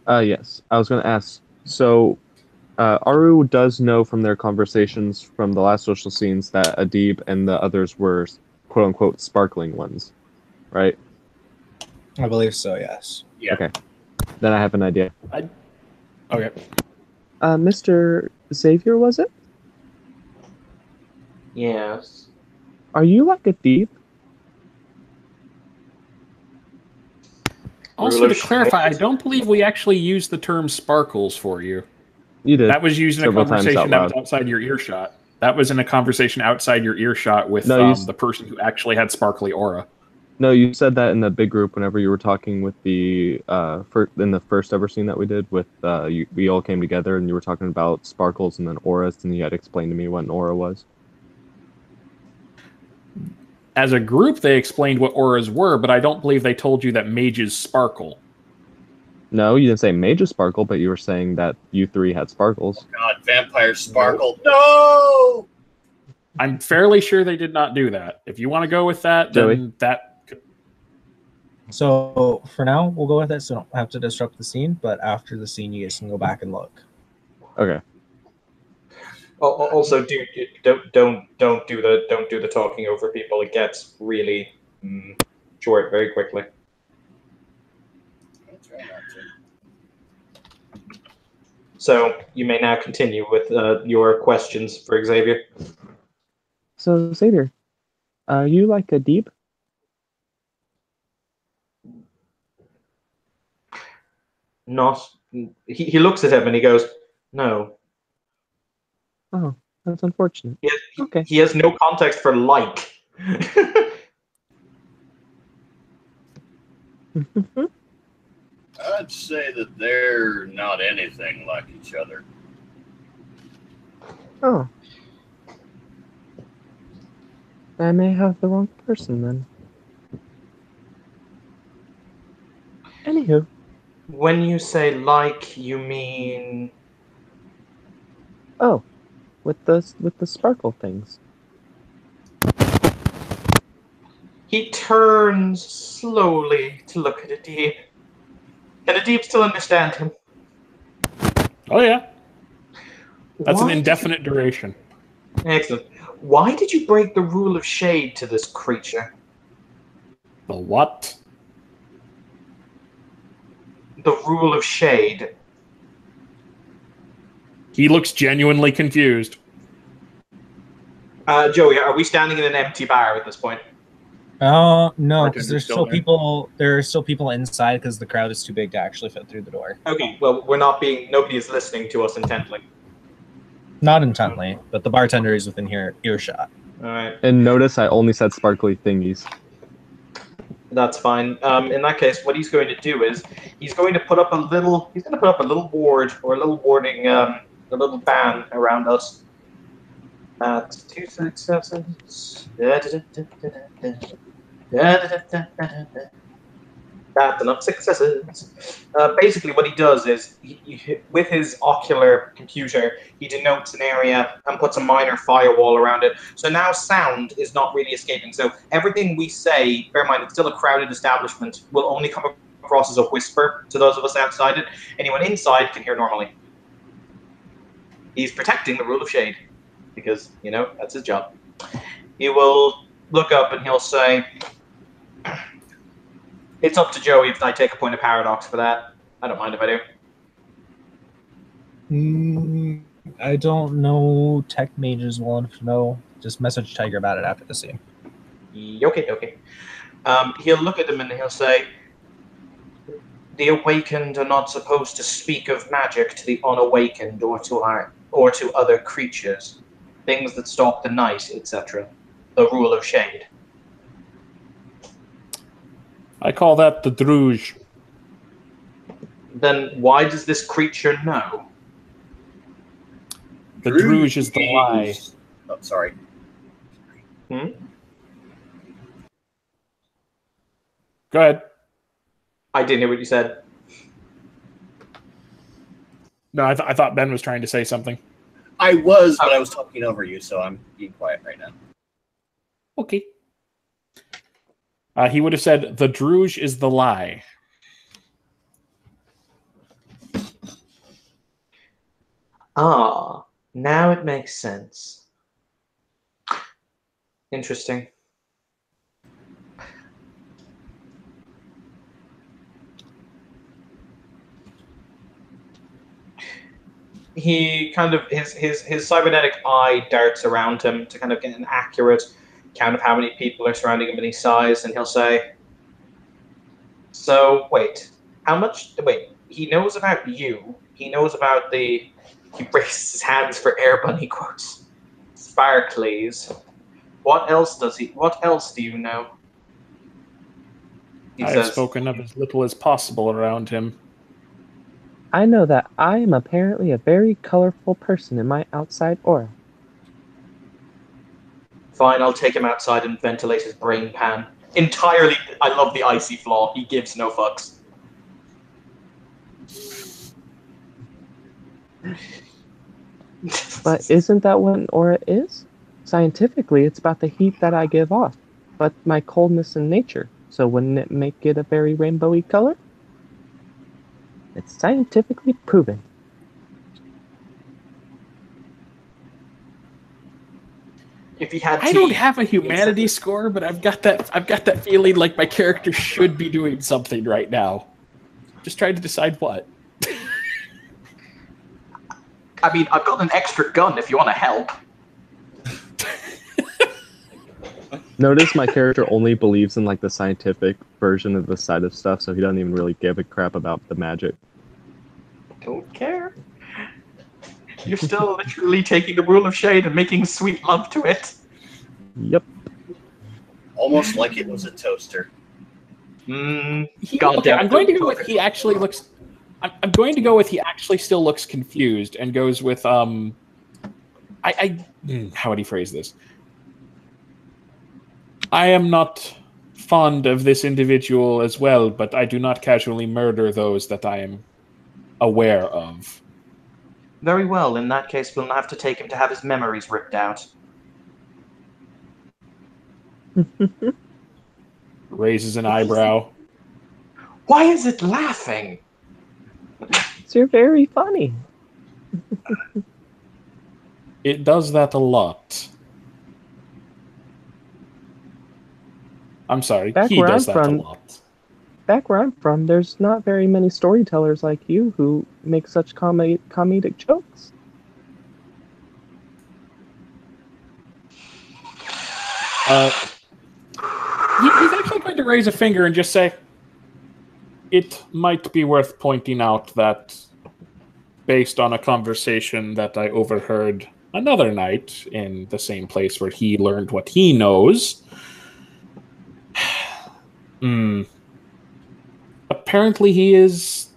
Yes. I was going to ask. So, Aru does know from their conversations from the last social scenes that Adib and the others were quote-unquote sparkling ones, right? I believe so, yes. Yeah. Okay. Then I have an idea. Okay. Mr. Xavier, was it? Yes. Are you like Adib? Also, Rule to of clarify, I shade. don't believe we actually used the term sparkles for you. You did. That was used in a Several times conversation that out was loud. outside your earshot. That was in a conversation outside your earshot with No, you the person who actually had sparkly aura. No, you said that in the big group whenever you were talking with the in the first ever scene that we did with we all came together and you were talking about sparkles and then auras and you had explained to me what an aura was. As a group, they explained what auras were, but I don't believe they told you that mages sparkle. No, you didn't say major sparkle, but you were saying that you three had sparkles. God, vampire sparkle. No! I'm fairly sure they did not do that. If you want to go with that, Joey? then that. So for now, we'll go with it. So don't have to disrupt the scene. But after the scene, you guys can go back and look. Okay. Also, don't do the talking over people. It gets really short very quickly. I'll try not to. So you may now continue with your questions for Xavier. So Xavier, are you like Adib? Not. He looks at him and he goes, "No." Oh, that's unfortunate. Okay. He has no context for like. I'd say that they're not anything like each other. Oh. I may have the wrong person then. Anywho. When you say like, you mean Oh, with the sparkle things. He turns slowly to look at Adib. Can Adib still understand him? Oh yeah, that's an Why did indefinite duration. you- Excellent. Why did you break the rule of shade to this creature? The what? The rule of shade. He looks genuinely confused. Joey, are we standing in an empty bar at this point? No, because Bartender's there's still still there. people. There are still people inside because the crowd is too big to actually fit through the door. Okay, well, nobody is listening to us intently. Not intently, but the bartender is within earshot. Alright, And notice I only said sparkly thingies. that's fine. In that case, what he's going to do is he's going to put up a little board or a little boarding, a little ban around us. That's 2 successes. That's enough successes. Basically, what he does is, with his ocular computer, he denotes an area and puts a minor firewall around it. So now sound is not really escaping. So everything we say, bear in mind, it's still a crowded establishment, will only come across as a whisper to those of us outside it. Anyone inside can hear normally. He's protecting the rule of shade, because, that's his job. He will look up and he'll say, it's up to Joey if I take a point of paradox for that. I don't mind if I do. I don't know tech mages well enough to know. Just message Tiger about it after the scene. Okay. He'll look at them and he'll say, the awakened are not supposed to speak of magic to the unawakened or to other creatures, things that stalk the night, etc. The rule of shade. I call that the Druge. Then why does this creature know? The Druge is the lie. Oh, sorry. Go ahead. I didn't hear what you said. No, I thought Ben was trying to say something. I was, but I was talking over you, so I'm being quiet right now. Okay. He would have said, the Druge is the lie. Ah, now it makes sense. Interesting. He kind of his cybernetic eye darts around him to kind of get an accurate count of how many people are surrounding him in his size, and he'll say, so wait, he knows about you, he knows about he raises his hands for Air Bunny quotes, Sparklies. What else do you know? I have spoken of as little as possible around him. I know that I am apparently a very colorful person in my outside aura. Fine, I'll take him outside and ventilate his brain pan. Entirely, I love the icy flaw. He gives no fucks. But isn't that what an aura is? Scientifically, it's about the heat that I give off, but my coldness in nature. So wouldn't it make it a very rainbowy color? It's scientifically proven. If he had I don't have a humanity score, but I've got that feeling like my character should be doing something right now. Just trying to decide what. I mean, I've got an extra gun if you want to help. Notice my character only believes in like the scientific version of the side of stuff, so he doesn't even really give a crap about the magic. Don't care. You're still literally taking the rule of shade and making sweet love to it. Yep. Almost like it was a toaster. Goddamn. I'm going to go with he actually looks. I'm going to go with he actually still looks confused and goes with how would he phrase this? I am not fond of this individual as well, but I do not casually murder those that I am aware of. Very well, in that case, we'll have to take him to have his memories ripped out. raises an eyebrow. Why is it laughing? So you're very funny. It does that a lot. I'm sorry, Back he where does I'm that from- a lot. Back where I'm from, there's not very many storytellers like you who make such comedic jokes. He's actually going to raise a finger and just say, it might be worth pointing out that based on a conversation that I overheard another night in the same place where he learned what he knows, apparently he is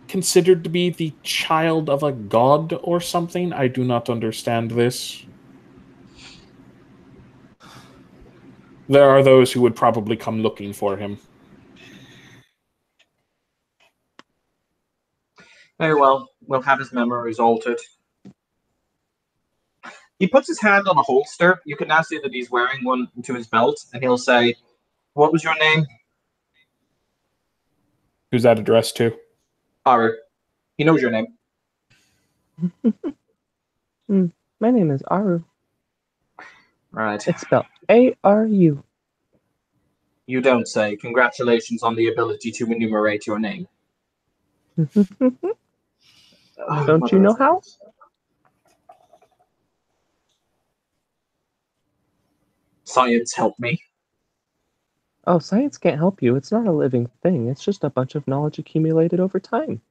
considered to be the child of a god or something. I do not understand this. There are those who would probably come looking for him. Very well. We'll have his memories altered. He puts his hand on a holster. You can now see that he's wearing one to his belt, and he'll say, "What was your name?" Who's that addressed to? Aru. He knows your name. My name is Aru. Right. It's spelled A-R-U. You don't say. Congratulations on the ability to enumerate your name. Don't you know how? Science, help me. Oh, science can't help you. It's not a living thing. It's just a bunch of knowledge accumulated over time.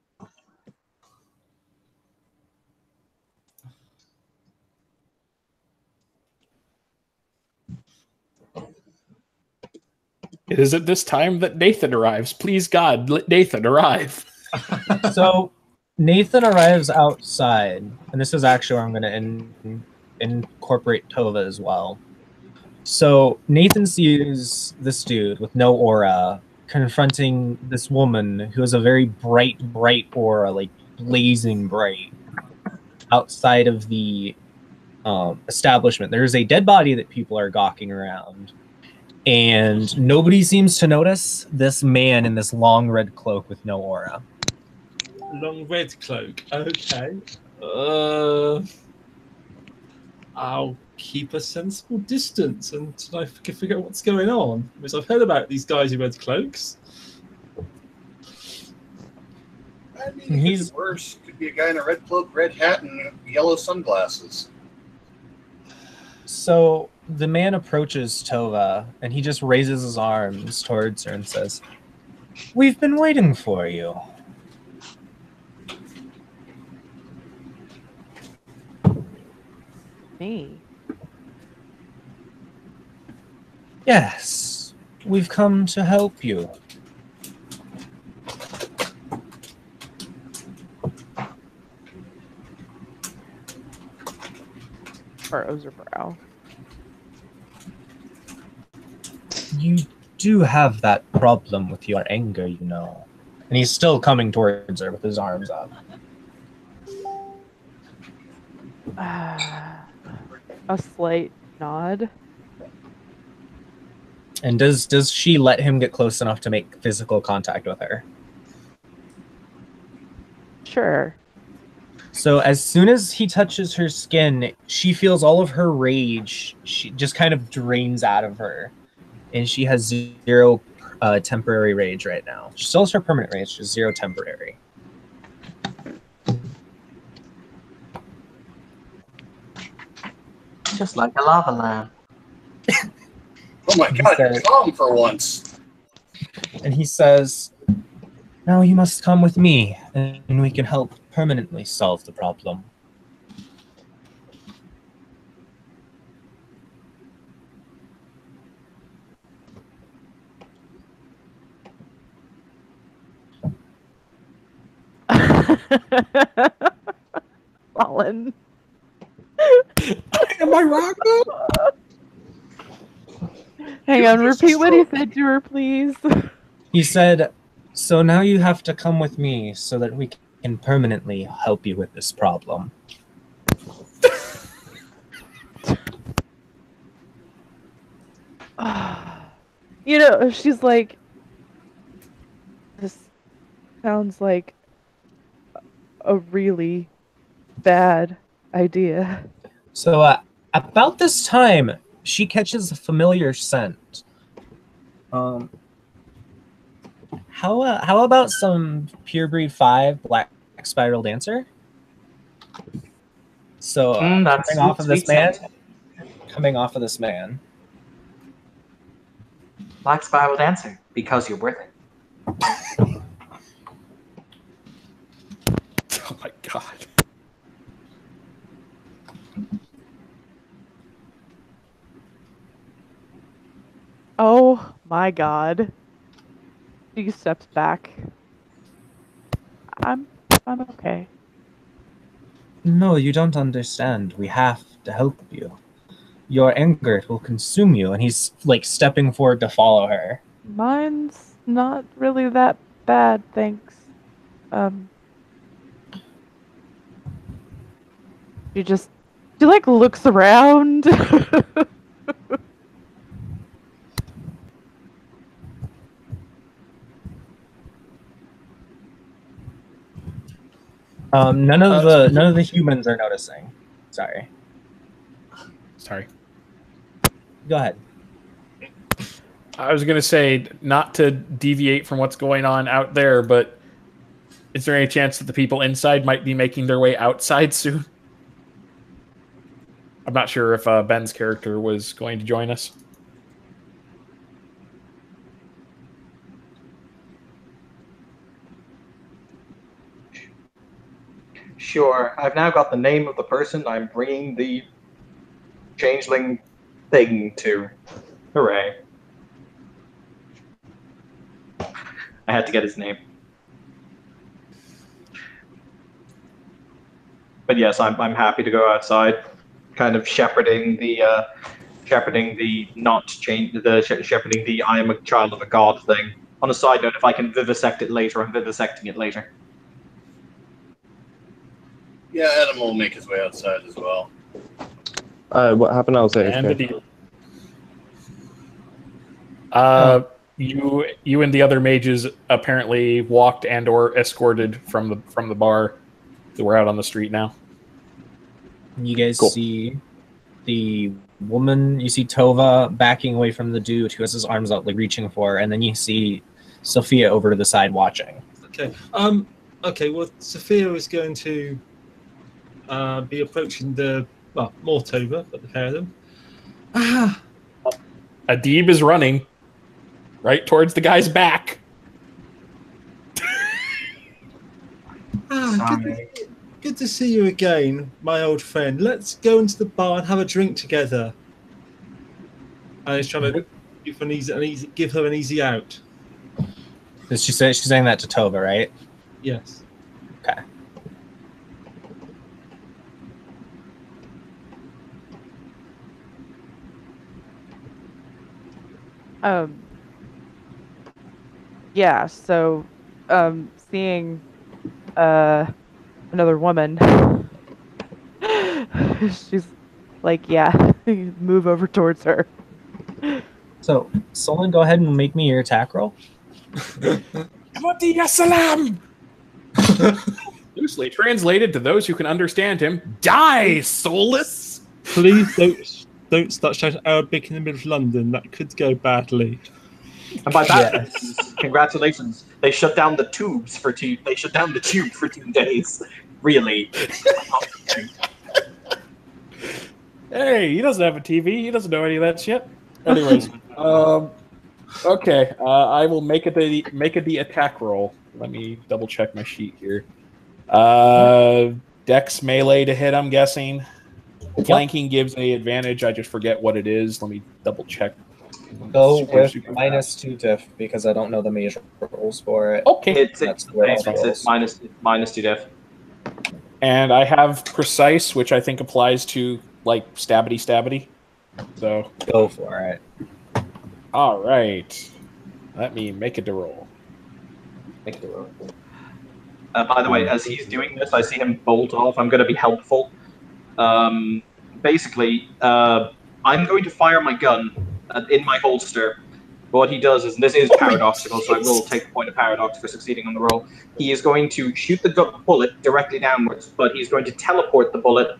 It is at this time that Nathan arrives. Please, God, let Nathan arrive. So Nathan arrives outside, and this is actually where I'm going to incorporate Tova as well. So Nathan sees this dude with no aura confronting this woman who has a very bright aura, like blazing bright, outside of the establishment. There's a dead body that people are gawking around, and nobody seems to notice this man in this long red cloak with no aura. Long red cloak. Okay. I'll keep a sensible distance until I can figure out what's going on. Because I've heard about these guys in red cloaks. I mean, he's worse. Could be a guy in a red cloak, red hat, and yellow sunglasses. So the man approaches Tova, and he just raises his arms towards her and says, "We've been waiting for you." Me? Yes, we've come to help you. Furrows her brow. You do have that problem with your anger, you know. And he's still coming towards her with his arms up. A slight nod. And does she let him get close enough to make physical contact with her? Sure. So as soon as he touches her skin, she feels all of her rage. She just kind of drains out of her. And she has 0 temporary rage right now. She still has her permanent rage, just 0 temporary. Just like a lava lamp. Oh my god, you're calm for once. And he says, "Now you must come with me, and we can help permanently solve the problem." Fallen. Am I wrong, though? Hang on, repeat what he said to her, please. He said, "So now you have to come with me so that we can permanently help you with this problem." You know, she's like, this sounds like a really bad idea. So, about this time, she catches a familiar scent. How about some Pure Breed 5 Black Spiral Dancer? So, That's coming off of this sweet man, scent. Black Spiral Dancer, because you're worth it. Oh my god. Oh my god. She steps back. I'm okay. No, you don't understand. We have to help you. Your anger will consume you. And he's like stepping forward to follow her. Mine's not really that bad, thanks. She like looks around. None of the humans are noticing. Sorry. Go ahead. I was going to say, not to deviate from what's going on out there, but is there any chance that the people inside might be making their way outside soon? I'm not sure if Ben's character was going to join us. Sure, I've now got the name of the person I'm bringing the changeling thing to. Hooray. I had to get his name. But yes, I'm happy to go outside, kind of shepherding the shepherding the I am a child of a god thing. On a side note, if I can vivisect it later, I'm vivisecting it later. Yeah, Adam will make his way outside as well. What happened? I'll say. And the Okay. deal. You and the other mages apparently walked and or escorted from the bar. We're out on the street now. You guys Cool. see the woman. You see Tova backing away from the dude who has his arms out, like reaching for her, and then you see Sophia over to the side watching. Okay. Okay. Well, Sophia is going to be approaching more Tova, but the pair of them. Adib is running right towards the guy's back. Good to see you again, my old friend. Let's go into the bar and have a drink together. And he's trying to give her an easy out. Does she say she's saying that to Tova, right? Yes. Okay. Yeah, so seeing another woman, she's like, yeah, move over towards her. So, Solon, go ahead and make me your attack roll. Salam. Loosely translated to those who can understand him, die, soulless. Please don't start shouting Arabic in the middle of London. That could go badly. And by that, congratulations. They shut down the tubes for 2. They shut down the tube for 2 days. Really. Hey, he doesn't have a TV. He doesn't know any of that shit. Anyways, okay. I will make it the attack roll. Let me double check my sheet here. Dex melee to hit. I'm guessing. Flanking gives a advantage. I just forget what it is. Let me double check. Go Super, with super -2 diff because I don't know the major rules for it. Okay. It's That's the way it it's rolls. minus 2 diff. And I have precise, which I think applies to like stabby. So Go for it. all right. Let me make it to roll. Make the roll. By the way, as he's doing this, I see him bolt off. I'm going to be helpful. Basically, I'm going to fire my gun in my holster But what he does is, and this is paradoxical, so I will take the point of paradox for succeeding on the roll. He is going to shoot the bullet directly downwards, but he's going to teleport the bullet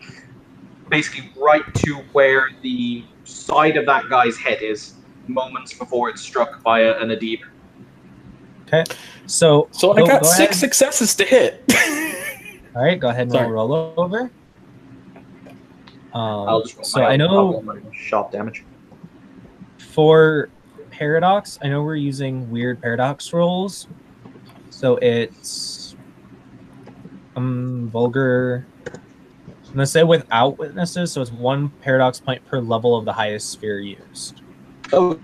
basically right to where the side of that guy's head is, moments before it's struck by an Adib. Okay. So I got go 6 ahead. successes to hit. All right, go ahead and Sorry. roll over. I'll just roll So my I own- know I'll roll my shot damage. for paradox, I know we're using weird paradox rolls. So it's vulgar. I'm gonna say without witnesses, so it's 1 paradox point per level of the highest sphere used. Oh.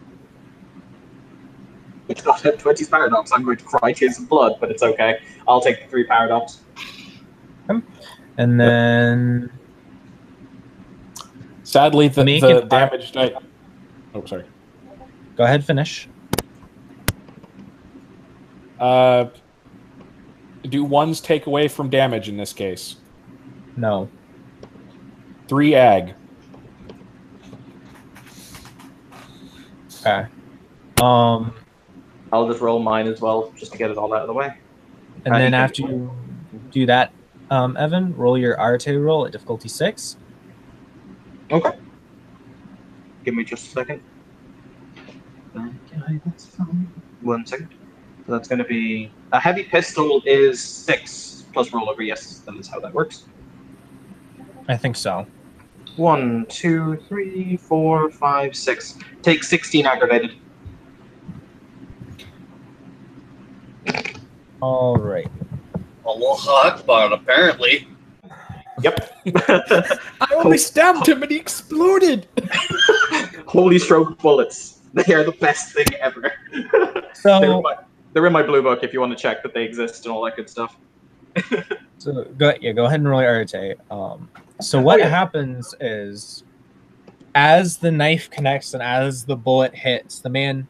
It's not at 20's paradox. I'm going to cry tears of blood, but it's okay. I'll take the 3 paradox. And then Sadly, the Make it- damage die. Oh, sorry. go ahead, finish. Do ones take away from damage in this case? No. 3 ag. Okay. I'll just roll mine as well, just to get it all out of the way. And You then can- after you do that, Evan, roll your Arte roll at difficulty 6. Okay. Give me just a second. Okay, that's fine. 1 second. So that's going to be a heavy pistol is 6 plus roll over. Yes, that is how that works. I think so. 1, 2, 3, 4, 5, 6. Take 16 aggravated. All right. Aloha Akbar, apparently. Yep. I only stabbed him and he exploded. Holy stroke bullets. They are the best thing ever. So, They're in my blue book if you want to check that they exist and all that good stuff. go ahead and roll your Arte. So what happens is, as the knife connects and as the bullet hits, the man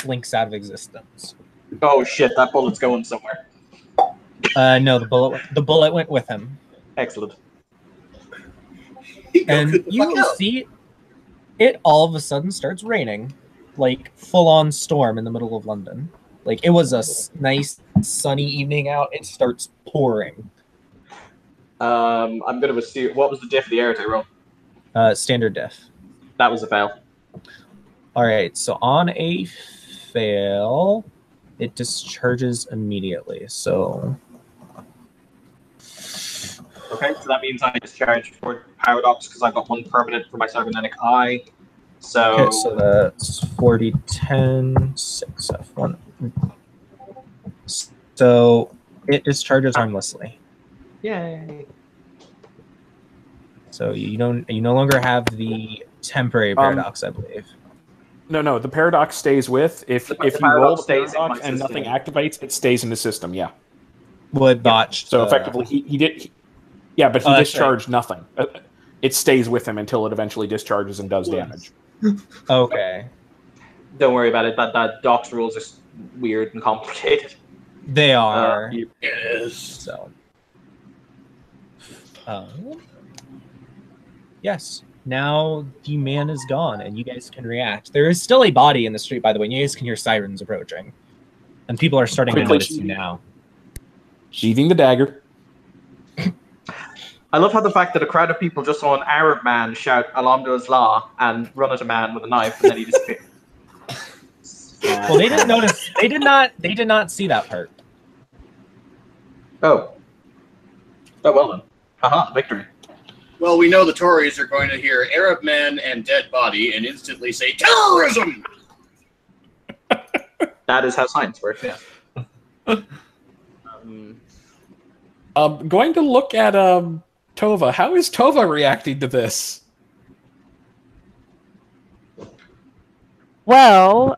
blinks out of existence. Oh shit, that bullet's going somewhere. No, the bullet went with him, Excellent. and you will see it all of a sudden starts raining, like full-on storm in the middle of London. Like it was a nice sunny evening out. It starts pouring. I'm going to assume... What was the diff of the Arte roll? Standard diff. That was a fail. All right, so on a fail, it discharges immediately. So Okay, so that means I discharge for Paradox because I've got 1 permanent for my cybernetic eye. So, okay, so that's 40, 10, 6, F1. So it discharges harmlessly. yay. So you no longer have the temporary paradox, I believe. No, the paradox stays with. If The you roll paradox the stays in paradox my and system. nothing activates, it stays in the system. Yeah. Would botch. So the- effectively, he did. Yeah, but he Oh, that's right. discharged nothing. It stays with him until it eventually discharges and does damage. Okay, Don't worry about it, but that Docs rules are weird and complicated. they are. Yes. So, yes. Now the man is gone, and you guys can react. There is still a body in the street, by the way. And you guys can hear sirens approaching, and people are starting to Quickly. notice you now. Sheathing the dagger. I love how the fact that a crowd of people just saw an Arab man shout Alhamdulillah Law and run at a man with a knife and then he disappeared. Well, they didn't notice. They did not. They did not see that part. Oh. Oh, well then. Haha, victory. Well, we know the Tories are going to hear Arab man and dead body and instantly say terrorism. That is how science works, yeah. I'm going to look at Tova. How is Tova reacting to this? Well,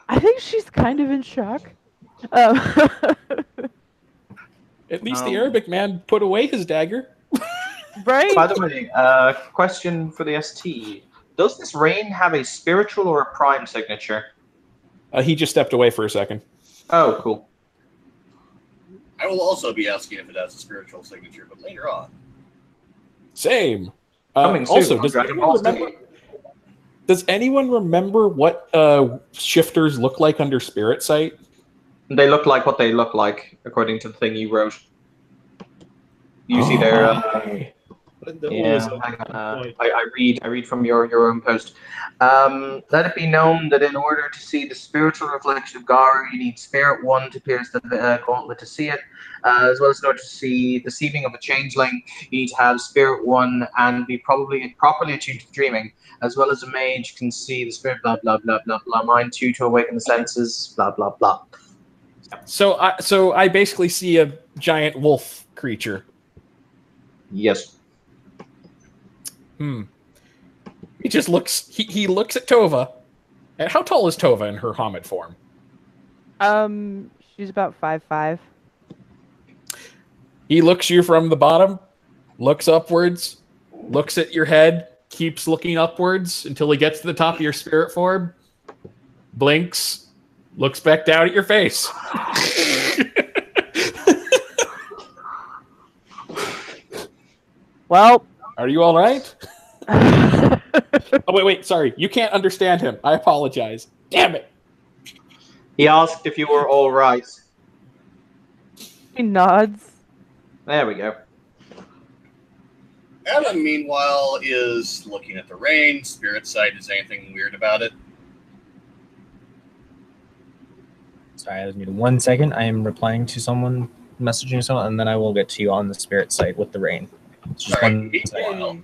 I think she's kind of in shock. At least the Arabic man put away his dagger. Right? By the way, question for the ST. Does this rain have a spiritual or a prime signature? He just stepped away for a second. Oh, cool. I will also be asking if it has a spiritual signature, but later on. Same. Coming soon Also, on does Dragon anyone Ball Z. remember? Does anyone remember what shifters look like under Spirit Sight? They look like what they look like, according to the thing you wrote. Usually they're They're yeah. always Hang on, right. I read from your own post. Let it be known that in order to see the spiritual reflection of Garu, you need Spirit 1 to pierce the gauntlet to see it, as well as in order to see the seeming of a changeling, you need to have Spirit 1 and be properly attuned to dreaming, as well as a mage can see the spirit, blah, blah, blah, blah, blah, mind 2 to awaken the senses, blah, blah, blah. So I basically see a giant wolf creature. Yes. He just looks. He looks at Tova. And how tall is Tova in her Hobbit form? She's about 5'5". He looks you from the bottom, looks upwards, looks at your head, keeps looking upwards until he gets to the top of your spirit form, blinks, looks back down at your face. Well, Are you all right? Oh, wait, sorry. You can't understand him. I apologize. Damn it. He asked if you were all right. he nods. There we go. Adam, meanwhile, is looking at the rain. Spirit Sight, is anything weird about it? Sorry, I was muted. 1 second. I am replying to someone messaging someone, and then I will get to you on the Spirit site with the rain. It's just All right, 1 second. meanwhile,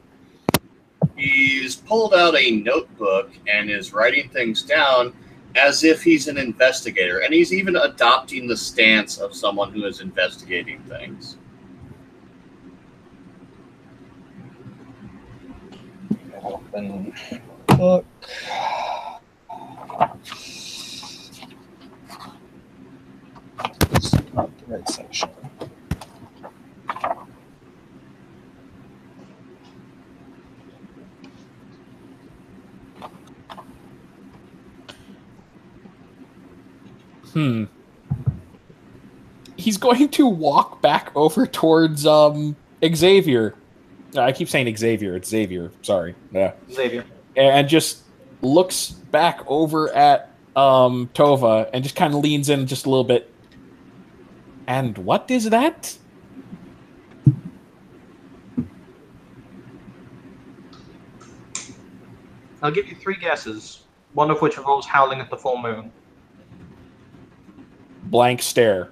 he's pulled out a notebook and is writing things down as if he's an investigator, and he's even adopting the stance of someone who is investigating things. Open book. It's not the right section. He's going to walk back over towards Xavier. I keep saying Xavier. It's Xavier. Sorry. Yeah. Xavier. And just looks back over at Tova and just kind of leans in just a little bit. And what is that? I'll give you 3 guesses, one of which involves howling at the full moon. Blank stare.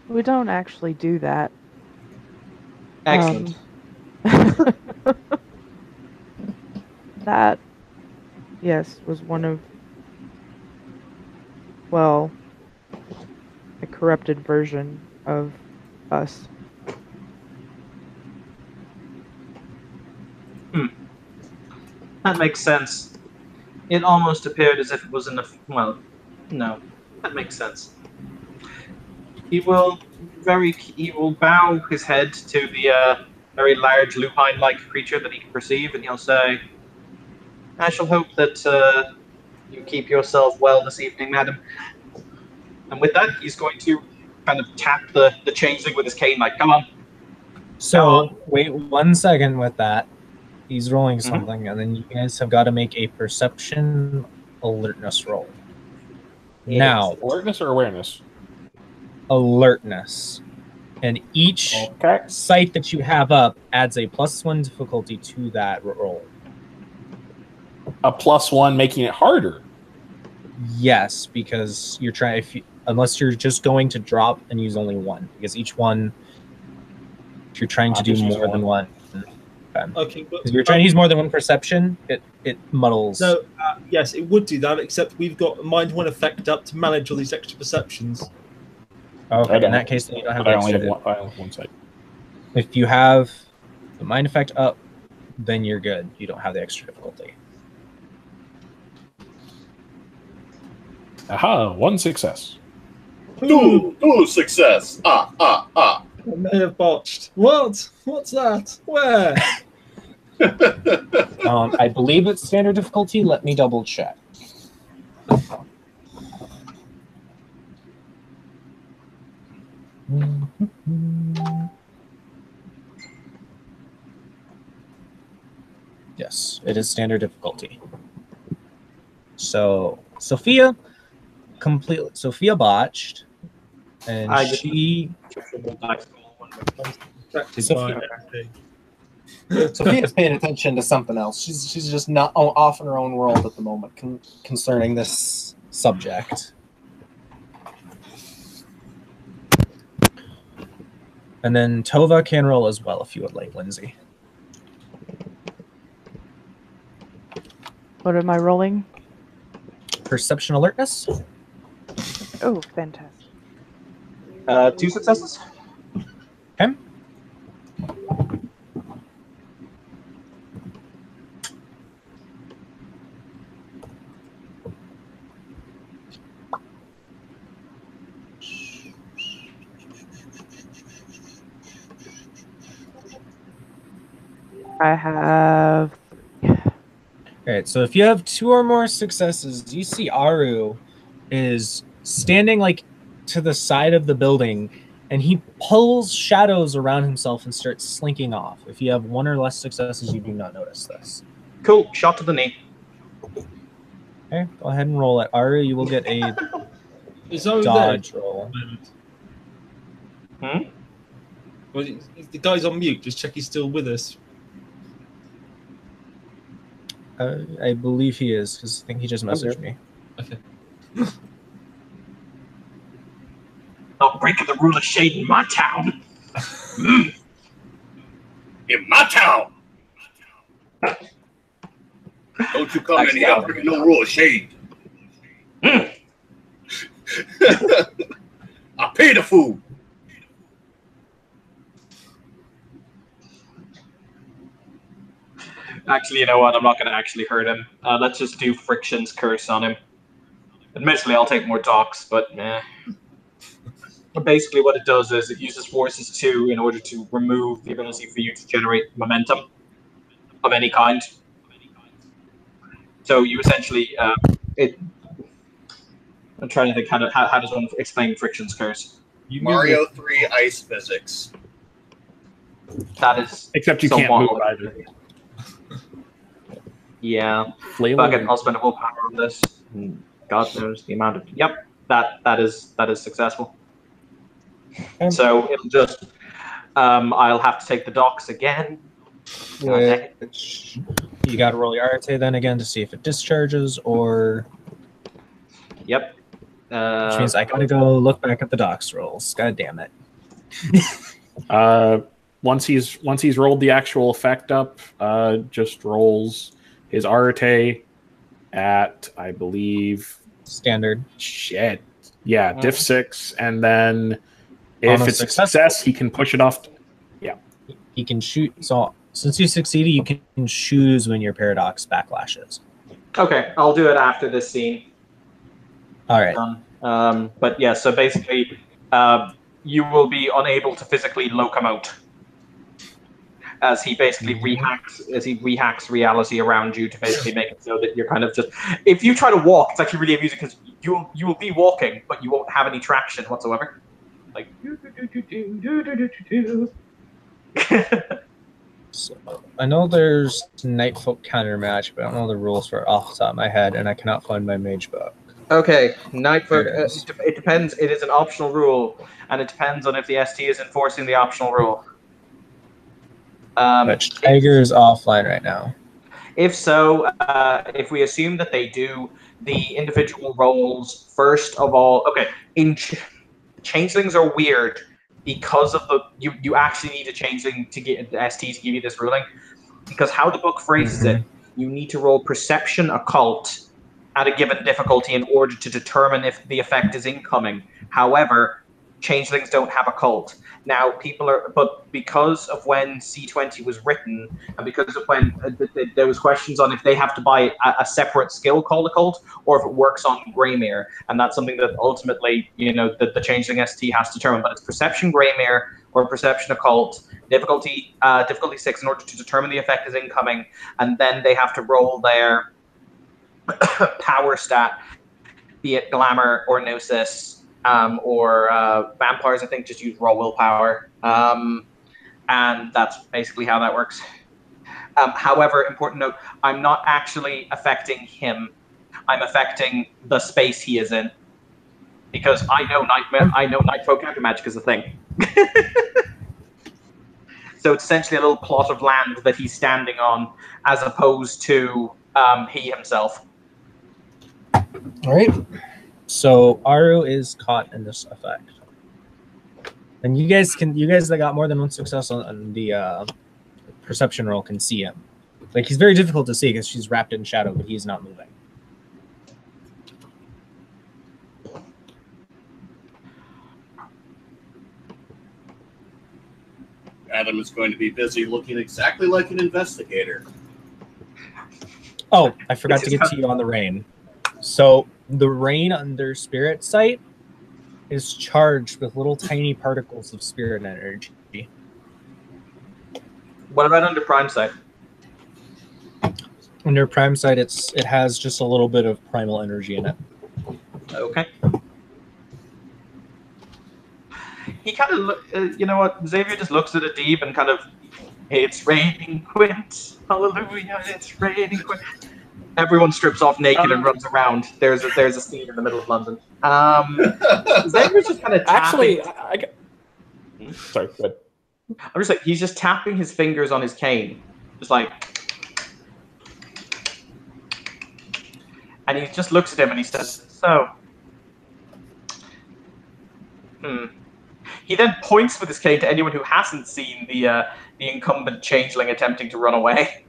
We don't actually do that. Excellent. That, yes, was one of, well, a corrupted version of us. That makes sense. It almost appeared as if it was in a... Well, no. That makes sense. He will bow his head to the very large lupine-like creature that he can perceive, and he'll say, I shall hope that you keep yourself well this evening, madam. And with that, he's going to kind of tap the changeling with his cane, like, come on. So, wait 1 second with that. He's rolling something, and then you guys have got to make a perception alertness roll. Now, Alertness or awareness? alertness. And each site that you have up adds a +1 difficulty to that roll. A +1 making it harder. Yes, because you're trying. Unless you're just going to drop and use only one, because each one, if you're trying to do more than one. Okay, but if you're trying to use more than one perception, it muddles. No, yes, it would do that, except we've got a mind one effect up to manage all these extra perceptions. Okay, in that case, then you don't have the I only extra. have one side. If you have the mind effect up, then you're good. You don't have the extra difficulty. Aha, 1 success. Two success. I may have botched. What? What's that? Where? I believe it's standard difficulty. Let me double check. Yes, it is standard difficulty. So Sophia botched, and I just- she Distracted Sophia- by everything. Sophia's paying attention to something else. She's just not off in her own world at the moment concerning this subject. And then Tova can roll as well if you would like, Lindsay. What am I rolling? Perception alertness. Oh, fantastic. 2 successes. Okay. I have. All right, so if you have 2 or more successes, you see Aru is standing like to the side of the building, and he pulls shadows around himself and starts slinking off. If you have 1 or less successes, you do not notice this. Cool. Shot to the knee. Okay, go ahead and roll it. Aru, you will get a Is over dodge there? roll. Hmm? Well, the guy's on mute. Just check he's still with us. I believe he is, because I think he just messaged me. Okay. Not breaking the rule of shade in my town. In my town. Don't you come in here breaking no rule of shade. I pay the food. Actually, you know what? I'm not going to actually hurt him. Let's just do Friction's Curse on him. Admittedly, I'll take more docs, but basically what it does is it uses Forces 2 in order to remove the ability for you to generate momentum of any kind. So you essentially, I'm trying to think how does one explain Friction's Curse? Mario 3 ice physics. That is Except you can't somewhat- move either. Yeah. Flailing. Fuck it, I'll spend a willpower on this. God knows the amount of. Yep, that is successful. So it'll just. I'll have to take the docs again. Which you got to roll your Arte then again to see if it discharges, or Yep. which means I got to go look back at the docs rolls. God damn it! Once he's rolled the actual effect up, just rolls his Arte at, I believe, Standard. shit. Yeah, diff 6, and then On if a it's a success, he can push it off. He can shoot. So since you succeeded, you can choose when your paradox backlashes. Okay, I'll do it after this scene. All right. But yeah, so basically, you will be unable to physically locomote as he basically rehacks reality around you to basically make it so that you're kind of just. If you try to walk, it's actually really amusing because you will be walking, but you won't have any traction whatsoever. Like. So I know there's Night Folk counter match, but I don't know the rules for it off the top of my head, and I cannot find my mage book. Okay, Nightfolk. There it is. It depends. It is an optional rule, and it depends on if the ST is enforcing the optional rule. But Tiger is offline right now. If so, if we assume that they do, the individual roles first of all. Okay, changelings are weird because of the you actually need a changeling to get the ST to give you this ruling, because how the book phrases it, you need to roll perception occult at a given difficulty in order to determine if the effect is incoming. However, changelings don't have occult. Now, but because of when C20 was written, and because of when there was questions on if they have to buy a separate skill called occult, or if it works on Greymere, and that's something that ultimately, the changeling ST has to determine. But it's perception Greymere or perception occult, difficulty 6 in order to determine the effect is incoming, and then they have to roll their power stat, be it glamour or gnosis. Or vampires, I think, just use raw willpower. And that's basically how that works. However, important note, I'm not actually affecting him. I'm affecting the space he is in. Because I know Nightfall counter magic is a thing. So it's essentially a little plot of land that he's standing on, as opposed to he himself. All right. So Aru is caught in this effect, and you guys that got more than one success on the perception roll can see him. Like, he's very difficult to see because she's wrapped in shadow, but he's not moving. Adam is going to be busy looking exactly like an investigator. Oh, I forgot to get to you on the rain. So the rain under Spirit Sight is charged with little tiny particles of spirit energy. What about under Prime Sight? Under Prime Sight, it has just a little bit of primal energy in it. Okay. He kind of, you know what? Xavier just looks at Adib and kind of, it's raining Quint. Hallelujah, it's raining Quint. Everyone strips off naked and runs around. There's a scene in the middle of London. Xavier's just kind of tapping. Actually, sorry, go ahead. I'm just like, he's just tapping his fingers on his cane. Just like. And he just looks at him and he says, so. He then points with his cane to anyone who hasn't seen the incumbent changeling attempting to run away.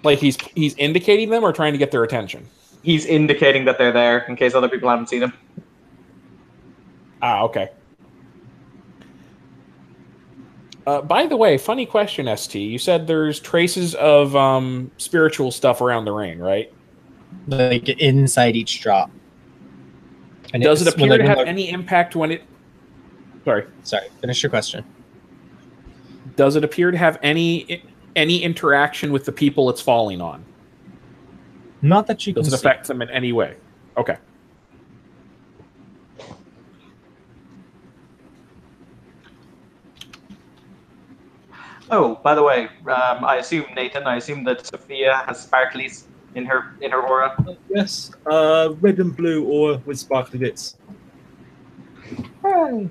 Like he's indicating them or trying to get their attention? He's indicating that they're there in case other people haven't seen them. Ah, okay. By the way, funny question, ST. You said there's traces of spiritual stuff around the rain, right? Like inside each drop. And does it appear to have any impact when it... Sorry, finish your question. Does it appear to have any interaction with the people it's falling on? Not that you can see. Does it affect them in any way? Okay. Oh, by the way, I assume, Nathan, that Sophia has sparklies in her aura. Yes, red and blue aura with sparkly bits. Hey.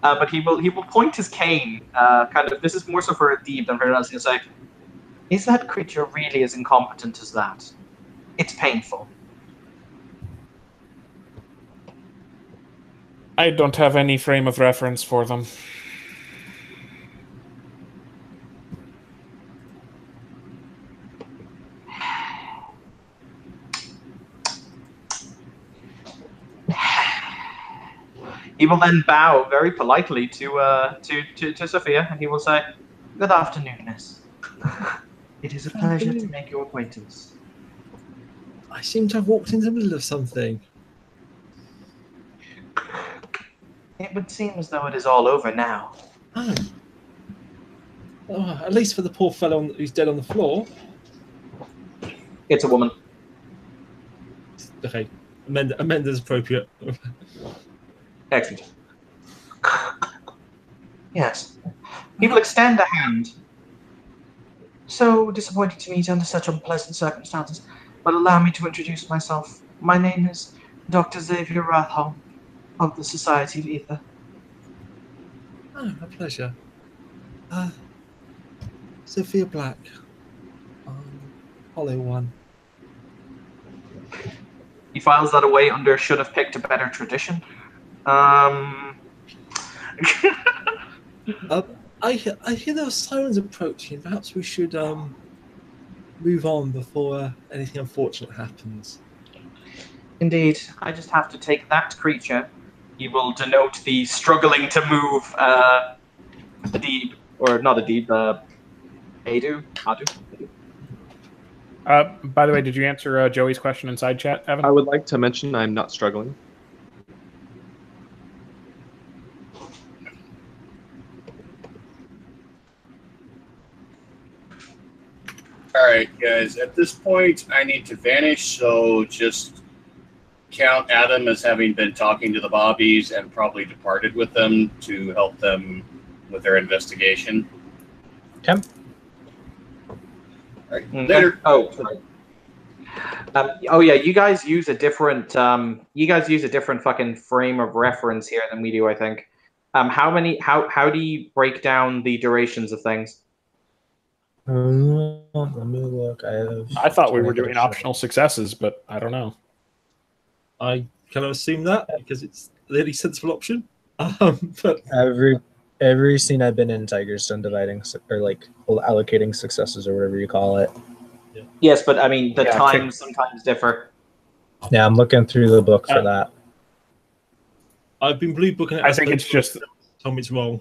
But he will point his cane, kind of. This is more so for Adib than for anyone else. He'll say, "Is that creature really as incompetent as that? It's painful." I don't have any frame of reference for them. He will then bow very politely to Sophia, and he will say, "Good afternoon, Miss. It is a pleasure to make your acquaintance." I seem to have walked into the middle of something. It would seem as though it is all over now. Oh, at least for the poor fellow who's dead on the floor. It's a woman. Okay, amend as appropriate. Excellent. Yes. He will extend a hand. So disappointing to meet under such unpleasant circumstances, but allow me to introduce myself. My name is Dr. Xavier Rathholm of the Society of Ether. Oh, a pleasure. Sophia Black. Hollow One. He files that away under should have picked a better tradition. I hear there are sirens approaching. Perhaps we should move on before anything unfortunate happens. Indeed, I just have to take that creature. He will denote the struggling to move Adib, or not Adib, Adu. By the way, did you answer Joey's question inside chat, Evan? I would like to mention I'm not struggling. All right, guys. At this point, I need to vanish, so just count Adam as having been talking to the Bobbies and probably departed with them to help them with their investigation. Okay. All right, later. Oh, sorry. Oh yeah, you guys use a different fucking frame of reference here than we do, I think. How do you break down the durations of things? Let me look. I thought we were doing optional successes, but I don't know. I kind of assume that because it's the only sensible option. But every scene I've been in, Tiger's done dividing or like allocating successes or whatever you call it. Yes, but I mean the Yeah, times sometimes differ. Yeah, I'm looking through the book for that. I've been blue booking it. I think it's just. Tell me it's wrong.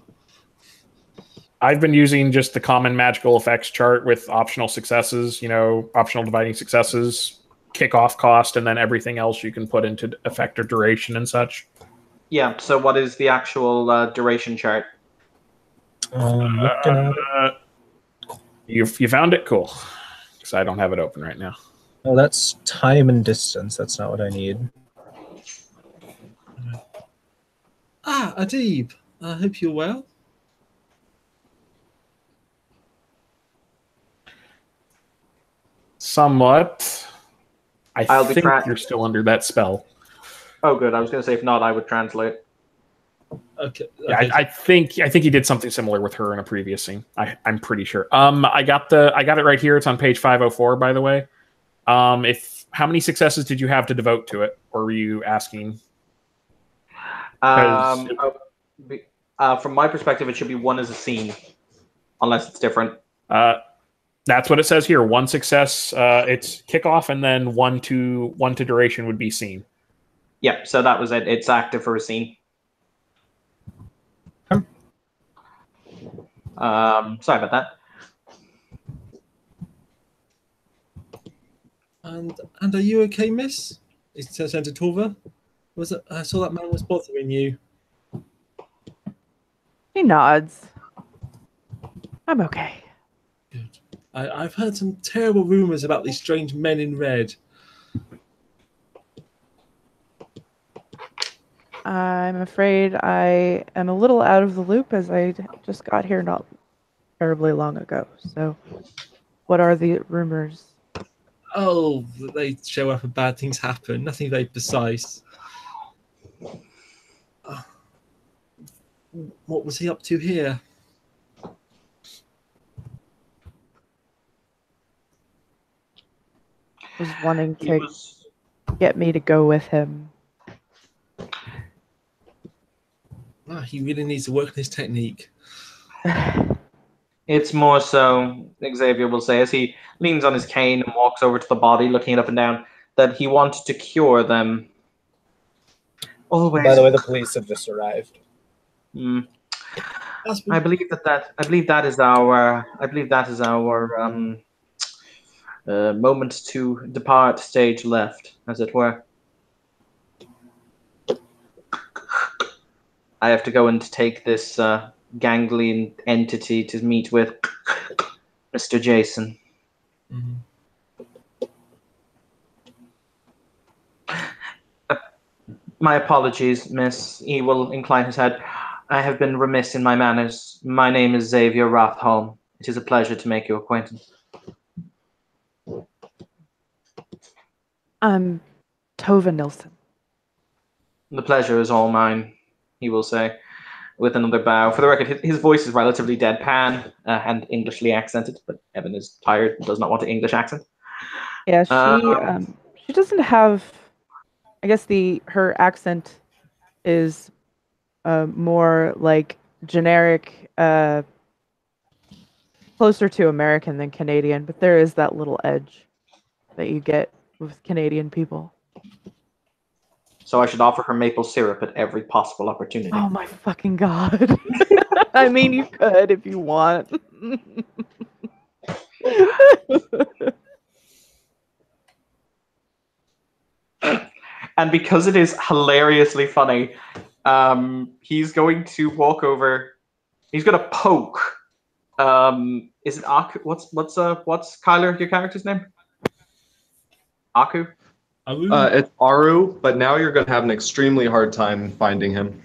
I've been using just the common magical effects chart with optional successes, optional dividing successes, kickoff cost, and then everything else you can put into effective duration and such. Yeah, so what is the actual duration chart? Looking at it. You found it? Cool. Because I don't have it open right now. Oh, that's time and distance. That's not what I need. Adib. I hope you're well. Somewhat. I'll be think you're still under that spell. Oh, good. I was going to say if not, I would translate. Okay. Yeah, I think he did something similar with her in a previous scene. I'm pretty sure. I got it right here. It's on page 504, by the way. How many successes did you have to devote to it, or were you asking? From my perspective, it should be one as a scene, unless it's different. That's what it says here. One success. It's kickoff, and then one to duration would be scene. Yep. So that was it. It's active for a scene. Sorry about that. And are you okay, miss? It's Santa Torva. Was it? I saw that man was bothering you. He nods. I'm okay. Good. I've heard some terrible rumors about these strange men in red. I'm afraid I am a little out of the loop as I just got here not terribly long ago. So, what are the rumors? Oh, they show up and bad things happen. Nothing very precise. What was he up to here? Was wanting to get me to go with him. He really needs to work on his technique. It's more so, Xavier will say, as he leans on his cane and walks over to the body, looking it up and down, that he wanted to cure them. Always. By the way, the police have just arrived. I believe that is our moment to depart stage left, as it were. I have to go and take this ganglion entity to meet with Mr. Jason. Mm-hmm. My apologies, miss. He will incline his head. I have been remiss in my manners. My name is Xavier Rothholm. It is a pleasure to make your acquaintance. I'm Tova Nilsson. The pleasure is all mine, he will say, with another bow. For the record, his voice is relatively deadpan and Englishly accented, but Evan is tired and does not want an English accent. Yeah, she doesn't have. I guess her accent is more like generic, closer to American than Canadian, but there is that little edge that you get with Canadian people. So I should offer her maple syrup at every possible opportunity. Oh my fucking god. I mean, you could if you want. And because it is hilariously funny, he's going to walk over. He's going to poke. Is it Aku? What's Kyler, your character's name? Aku? It's Aru, but now you're going to have an extremely hard time finding him.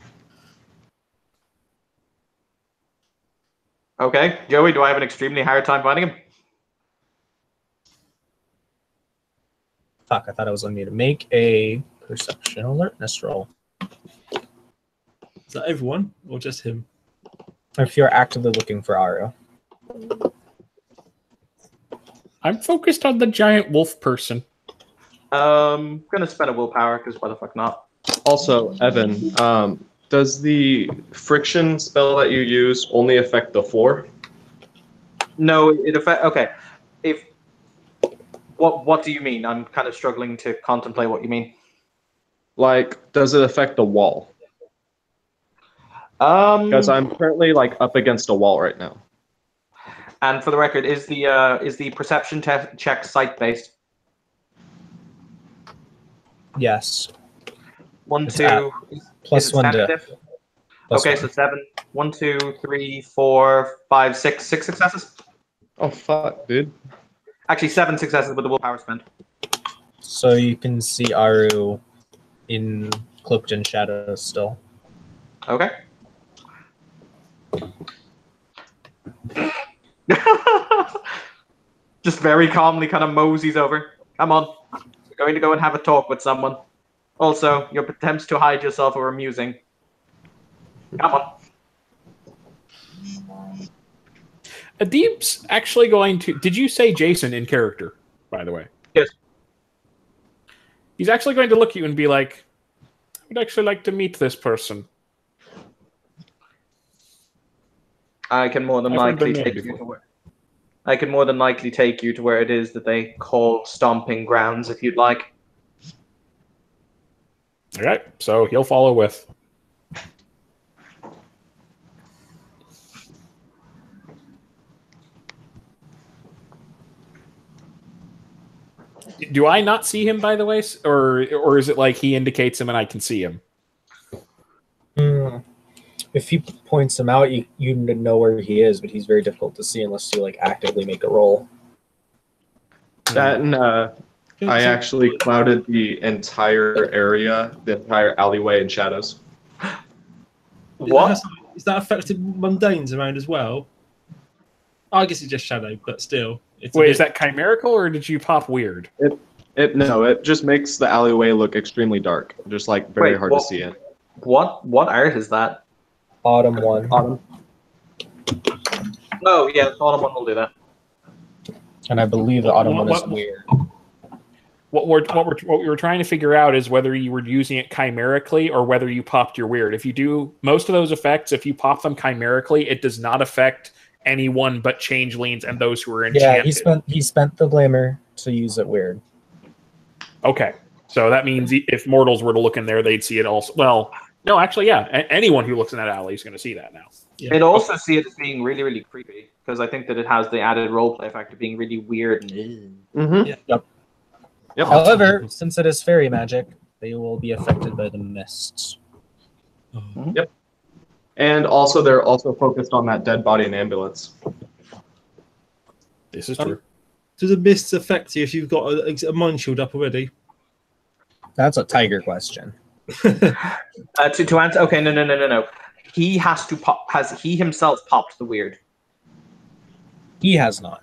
Okay, Joey, do I have an extremely hard time finding him? Fuck, I thought it was on me to make a perception alertness roll. Is that everyone or just him? If you're actively looking for Aru. I'm focused on the giant wolf person. Gonna spend a willpower because why the fuck not? Also, Evan, does the friction spell that you use only affect the floor? No, it affect. Okay, if what do you mean? I'm kind of struggling to contemplate what you mean. Like, does it affect the wall? Because I'm currently like up against a wall right now. And for the record, is the perception check sight based? Yes. One, It's two. Plus is it one standard diff. diff? Plus Okay, one. so 7. 1, 2, 3, 4, 5, 6. 6 successes. Oh fuck, dude. Actually, 7 successes with the willpower spend. So you can see Aru in cloaked in shadows still. Okay. Just very calmly kind of moseys over. Come on. We're going to go and have a talk with someone. Also, your attempts to hide yourself are amusing. Come on. Adib's actually going to... Did you say Jason in character, by the way? Yes. He's actually going to look at you and be like, I would actually like to meet this person. I can more than I've heard likely the name take you before. to where I can more than likely take you to where it is that they call stomping grounds if you'd like. Okay, so he'll follow with. Do I not see him, by the way? Or is it like he indicates him and I can see him? If he points him out, you know where he is, but he's very difficult to see unless you like actively make a roll. That and I actually clouded the entire area, the entire alleyway in shadows. What? Is that affected mundanes around as well? I guess it's just shadow, but still. Wait, is that chimerical or did you pop weird? It just makes the alleyway look extremely dark, just like very Wait, hard to see in. What art is that? Autumn one. Autumn. Oh, yeah, the autumn one will do that. And I believe the autumn one is What- weird. What we were trying to figure out is whether you were using it chimerically or whether you popped your weird. If you do most of those effects, if you pop them chimerically, it does not affect anyone but changelings and those who are enchanted. Yeah, he spent the glamour to use it weird. Okay, so that means if mortals were to look in there, they'd see it also. Well, no, actually, yeah. Anyone who looks in that alley is going to see that now. Yeah. I'd also see it as being really, really creepy because I think that it has the added roleplay effect of being really weird. Mm-hmm. Yep. Yep. However, since it is fairy magic, they will be affected by the mists. Yep. And also, they're also focused on that dead body and ambulance. This is true. Do the mists affect you if you've got a mind shield up already? That's a tiger question. To answer, okay, no. He has to pop. Has he himself popped the weird? He has not.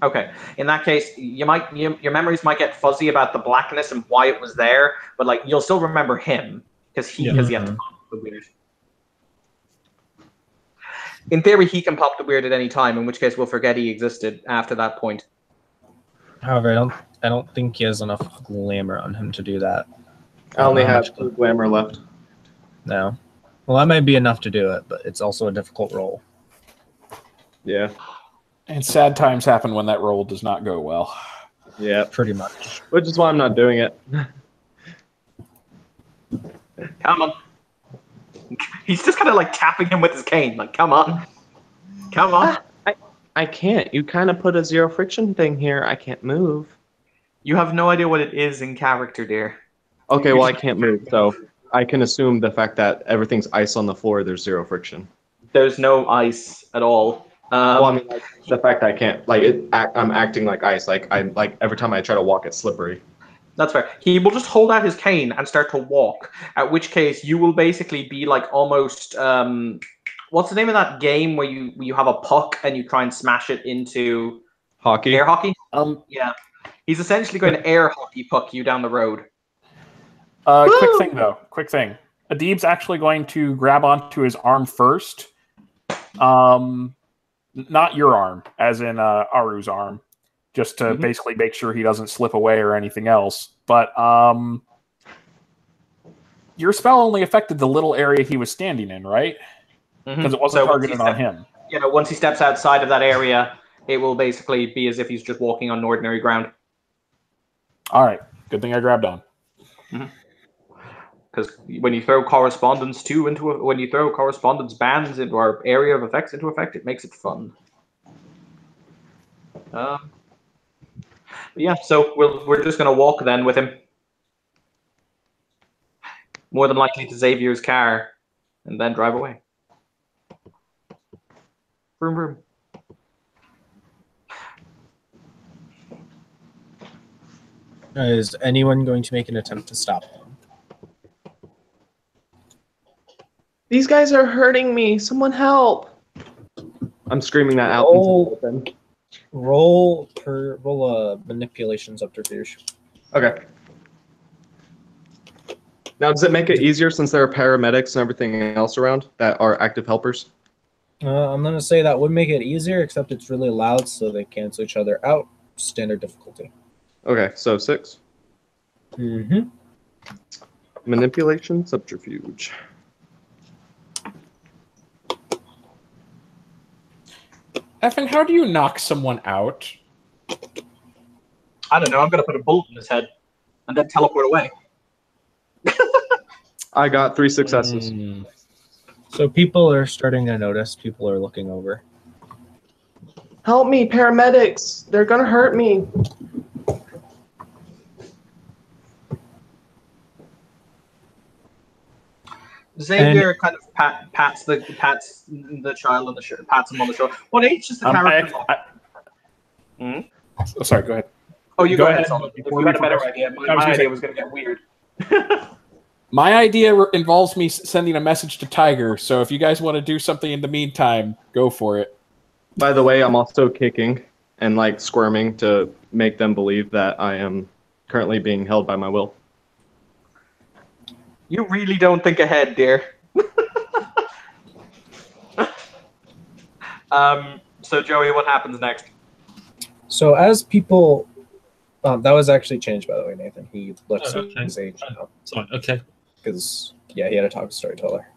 Okay, in that case, your memories might get fuzzy about the blackness and why it was there, but like you'll still remember him because he has yet to pop the weird. In theory, he can pop the weird at any time, in which case we'll forget he existed after that point. However, I don't think he has enough glamour on him to do that. I only How have much 2 glamour left. No. Well, that might be enough to do it, but it's also a difficult roll. Yeah. And sad times happen when that roll does not go well. Yeah. Pretty much. Which is why I'm not doing it. Come on. He's just kind of like tapping him with his cane, like, come on. Come on. I can't. You kind of put a 0 friction thing here. I can't move. You have no idea what it is in character, dear. Okay, well, I can't move, so I can assume the fact that everything's ice on the floor, there's 0 friction. There's no ice at all. Well, I mean, like, the fact that I can't, like, I'm acting like ice. Like, every time I try to walk, it's slippery. That's fair. He will just hold out his cane and start to walk, at which case you will basically be like almost what's the name of that game where you have a puck and you try and smash it into Hockey. air hockey? Yeah. He's essentially going to air hockey puck you down the road. Quick thing, though. Quick thing. Adib's actually going to grab onto his arm first. Not your arm, as in Aru's arm, just to basically make sure he doesn't slip away or anything else. But your spell only affected the little area he was standing in, right? Because it wasn't targeted on him. You know, once he steps outside of that area, it will basically be as if he's just walking on ordinary ground. All right. Good thing I grabbed on. Because when you throw correspondence when you throw correspondence bands into our area of effects into effect, it makes it fun. Yeah, so we're just gonna walk then with him, more than likely to Xavier's car, and then drive away. Vroom vroom. Is anyone going to make an attempt to stop them? These guys are hurting me. Someone help. I'm screaming that out. Roll a manipulation subterfuge. Okay. Now, does it make it easier since there are paramedics and everything else around that are active helpers? I'm going to say that would make it easier, except it's really loud, so they cancel each other out. Standard difficulty. Okay, so 6. Manipulation subterfuge. Effin, how do you knock someone out? I don't know. I'm going to put a bullet in his head and then teleport away. I got 3 successes. So people are starting to notice. People are looking over. Help me, paramedics. They're going to hurt me. Xavier kind of pats the child on the shoulder, pats him on the shoulder. What age is the character? Oh, sorry, go ahead. Oh, you go ahead, Solomon. If you had a better idea, my idea was going to get weird. My idea involves me sending a message to Tiger, so if you guys want to do something in the meantime, go for it. By the way, I'm also kicking and like squirming to make them believe that I am currently being held by my will. You really don't think ahead, dear. So, Joey, what happens next? So as people... that was actually changed, by the way, Nathan. He looks at his age now. Sorry, okay. Because, yeah, he had to talk to storyteller.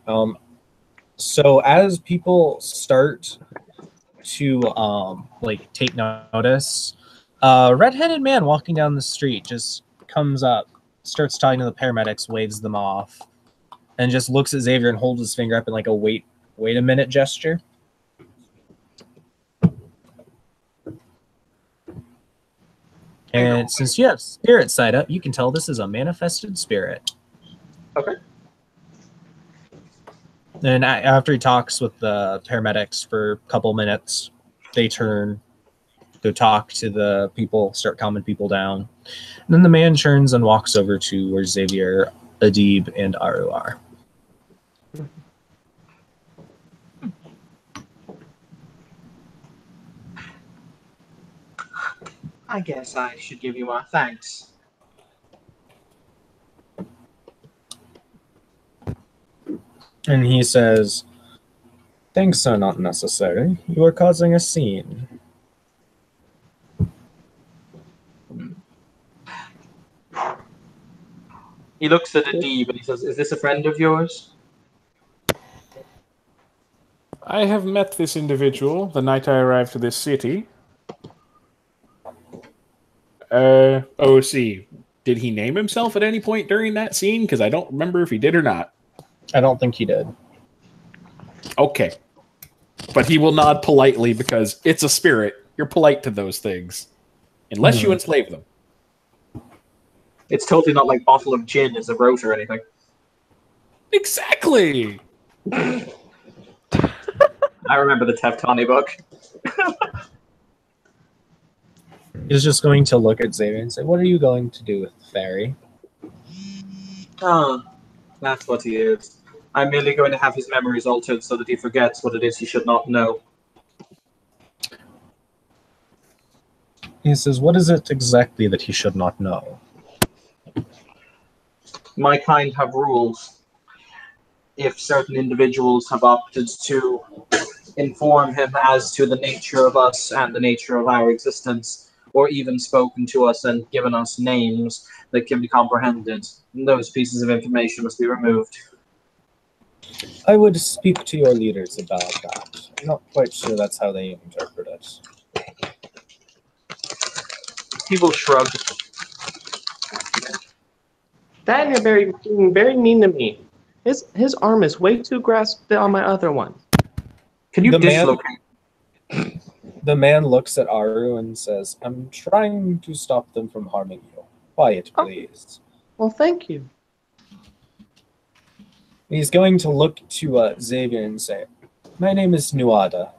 So as people start to, take notice, a red-headed man walking down the street just comes up, starts talking to the paramedics, waves them off, and just looks at Xavier and holds his finger up in like a wait a minute gesture. And since you have spirit side up, you can tell this is a manifested spirit. Okay. And after he talks with the paramedics for a couple minutes, they turn, go talk to the people, start calming people down. And then the man turns and walks over to where Xavier, Adib, and Aru are. I guess I should give you our thanks. And he says, "Thanks are not necessary. You are causing a scene." He looks at Adib and he says, "Is this a friend of yours?" I have met this individual the night I arrived to this city. OC, did he name himself at any point during that scene? Because I don't remember if he did or not. I don't think he did. Okay. But he will nod politely because it's a spirit. You're polite to those things. Unless you enslave them. It's totally not like bottle of gin is a rote or anything. Exactly! I remember the Teftani book. He's just going to look at Xavier and say, "What are you going to do with the fairy?" Oh, that's what he is. I'm merely going to have his memories altered so that he forgets what it is he should not know. He says, what is it exactly that he should not know? My kind have rules. If certain individuals have opted to inform him as to the nature of us and the nature of our existence, or even spoken to us and given us names that can be comprehended, those pieces of information must be removed. I would speak to your leaders about that. I'm not quite sure that's how they interpret it. He will shrug. That and you're being very mean to me. His arm is way too grasped on my other one. Can you The man- dislocate? The man looks at Aru and says, I'm trying to stop them from harming you. Quiet, please. Well, thank you. He's going to look to Xavier and say, my name is Nuada.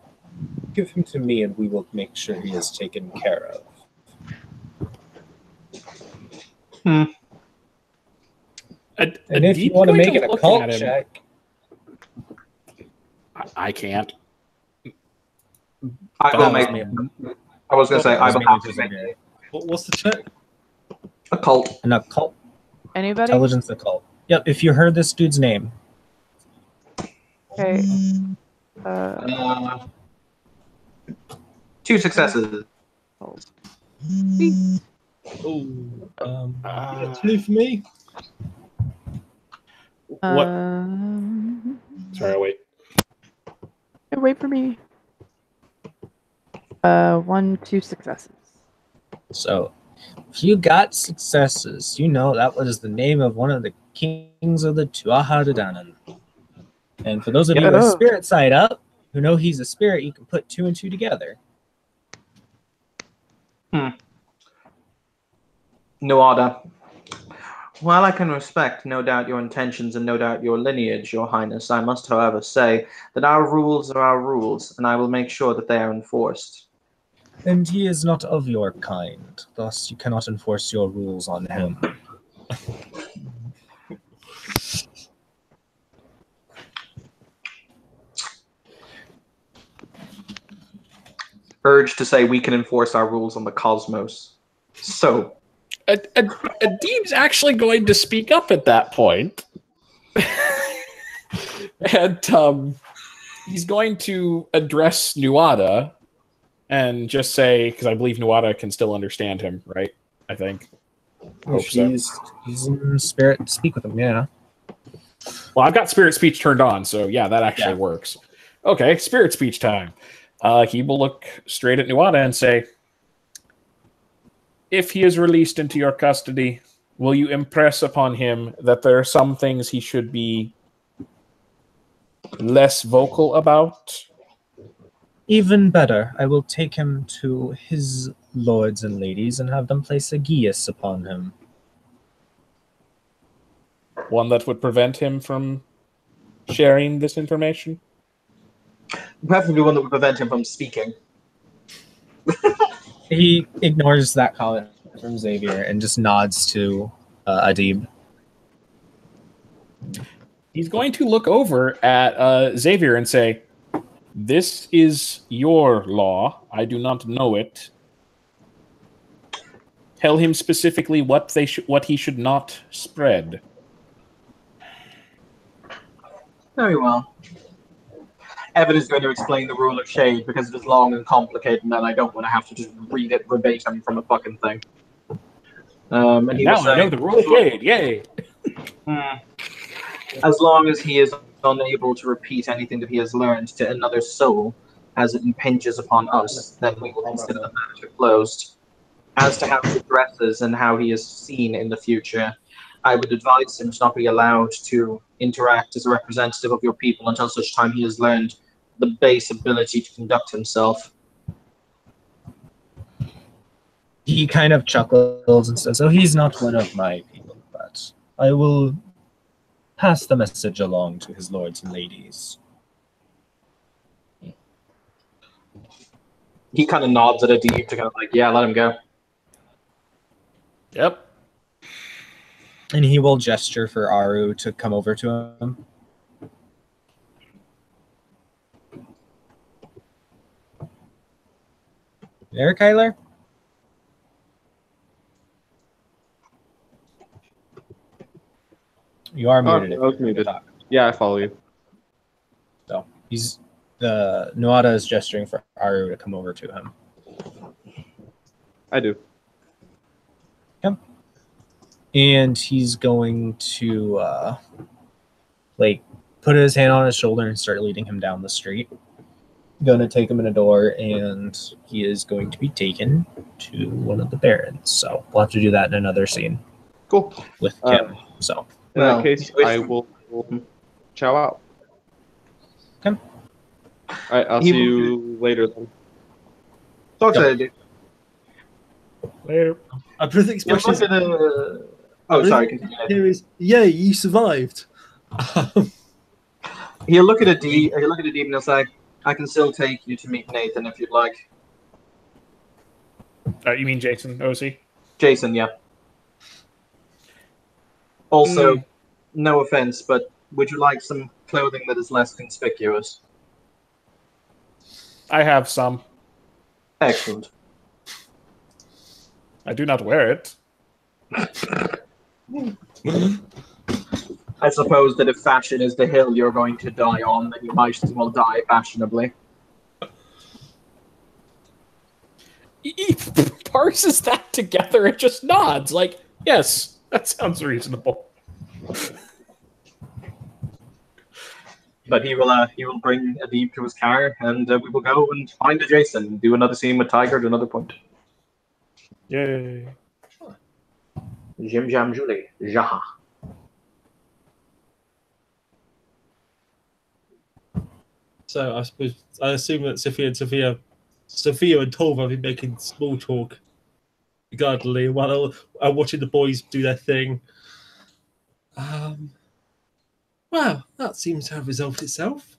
Give him to me and we will make sure he is taken care of. And if you want to make an occult check... I can't. I will make. I was going to say I will have to make What's the check? occult. An occult. Anybody? Intelligence occult. Yep, if you heard this dude's name. Okay. 2 successes. Oh, you got 2 for me. What? Sorry, I'll wait. Wait for me. 1, 2 successes. So, if you got successes, you know that was the name of one of the kings of the Tuatha De Danann. And for those of you who are spirit side up, who know he's a spirit, you can put 2 and 2 together. Nuada. While I can respect, no doubt, your intentions and no doubt your lineage, Your Highness, I must, however, say that our rules are our rules, and I will make sure that they are enforced. And he is not of your kind, thus you cannot enforce your rules on him. Urge to say we can enforce our rules on the cosmos. So... Adib's actually going to speak up at that point. And he's going to address Nuada and just say, because I believe Nuada can still understand him, right? I think. If he's in spirit, speak with him, yeah. Well, I've got spirit speech turned on, so yeah, that actually works. Okay, spirit speech time. He will look straight at Nuada and say, if he is released into your custody, will you impress upon him that there are some things he should be less vocal about? Even better, I will take him to his lords and ladies and have them place a geas upon him. One that would prevent him from sharing this information? Preferably one that would prevent him from speaking. He ignores that comment from Xavier and just nods to Adib. He's going to look over at Xavier and say, this is your law. I do not know it. Tell him specifically what he should not spread. Very well. Evan is going to explain the rule of shade because it is long and complicated, and I don't want to have to just read it verbatim from a fucking thing. And he now will I know say, the rule of shade. Yay! as long as he is unable to repeat anything that he has learned to another soul as it impinges upon us, then we will consider the matter closed. As to how he dresses and how he is seen in the future, I would advise him to not be allowed to interact as a representative of your people until such time he has learned the base ability to conduct himself. He kind of chuckles and says, oh, he's not one of my people, but I will pass the message along to his lords and ladies. He kind of nods at Adib to kind of like, yeah, let him go. Yep. And he will gesture for Aru to come over to him. There, Kyler? You are Oh, muted. I was muted. Yeah, I follow you. So Nuada is gesturing for Aru to come over to him. I do. And he's going to put his hand on his shoulder and start leading him down the street. Gonna take him in a door, and he is going to be taken to one of the barons. So we'll have to do that in another scene Cool. with Kim. So In Well, that case, I will chow out. Okay. All right, I'll see you later then. Talk to that dude. Later. I put the You expression look at a... Oh, sorry. Continue. here is, yay, you survived. He'll look at a D. He'll look at a D and he'll say, "I can still take you to meet Nathan if you'd like." You mean Jason, OC? Jason, yeah. Also, no offense, but would you like some clothing that is less conspicuous? I have some. Excellent. I do not wear it. I suppose that if fashion is the hill you're going to die on, then you might as well die fashionably. He parses that together and just nods like, yes, that sounds reasonable. But he will bring Adib to his car, and we will go and find a Jason and do another scene with Tiger at another point. Yay. Jim Jam Julie. Jaha. So I assume that Sophia and Tova have been making small talk regardlessly while I'm watching the boys do their thing. Wow, that seems to have resolved itself.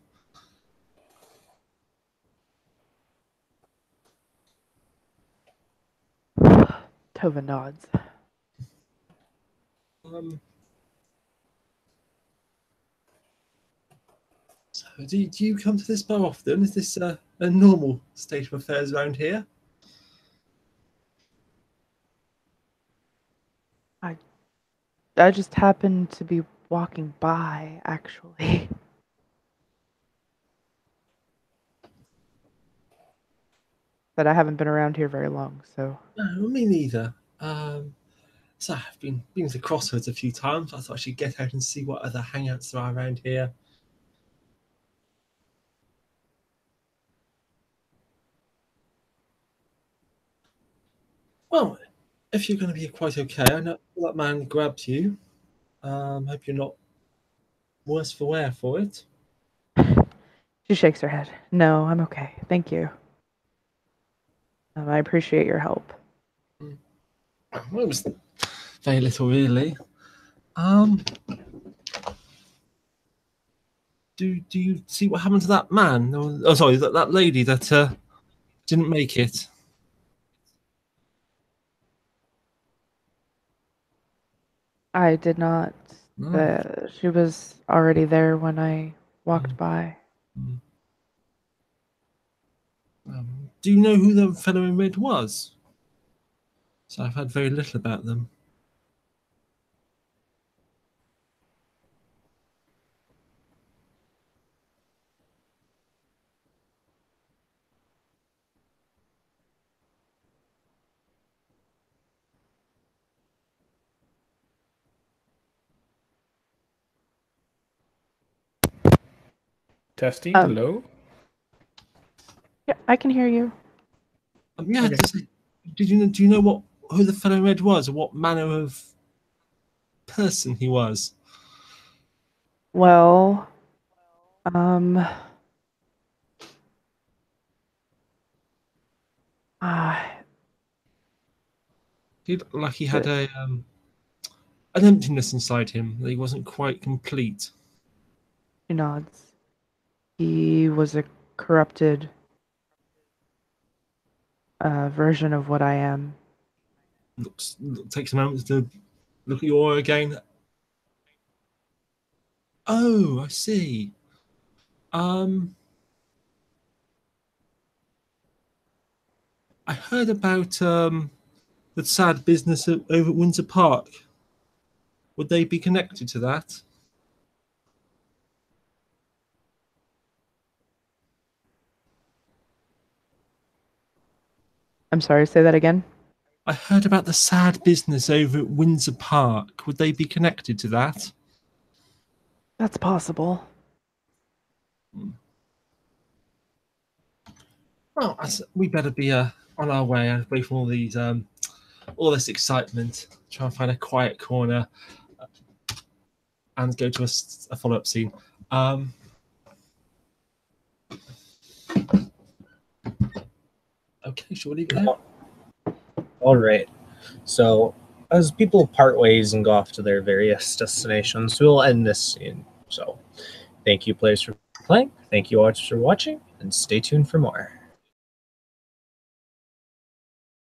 Tova nods. So do you come to this bar often? Is this a normal state of affairs around here? I just happened to be walking by, actually. But I haven't been around here very long, so. No, me neither. So I've been to the Crossroads a few times. I thought I should get out and see what other hangouts there are around here. Well, if you're going to be quite okay, I know that man grabbed you. Hope you're not worse for wear for it. She shakes her head. No, I'm okay. Thank you. I appreciate your help. Well, it was very little, really. Do you see what happened to that man? Oh, sorry, that lady that didn't make it. I did not. No. She was already there when I walked by. Do you know who the fellow in red was? So I've heard very little about them. Testing, hello? Yeah, I can hear you. Yeah, Okay. do you know who the fellow in red was, or what manner of person he was? Well, He looked like he had an emptiness inside him that he wasn't quite complete. she nods. He was a corrupted version of what I am. Takes a moment to look at your aura again. Oh, I see. I heard about the sad business over at Windsor Park. Would they be connected to that? I'm sorry, say that again. I heard about the sad business over at Windsor Park. Would they be connected to that? That's possible. Well, we better be on our way away from all these, all this excitement. Try and find a quiet corner and go to a follow-up scene. Okay, shall we leave it there? All right. So, as people part ways and go off to their various destinations, we'll end this scene. So, thank you, players, for playing. Thank you, audience, for watching, and stay tuned for more.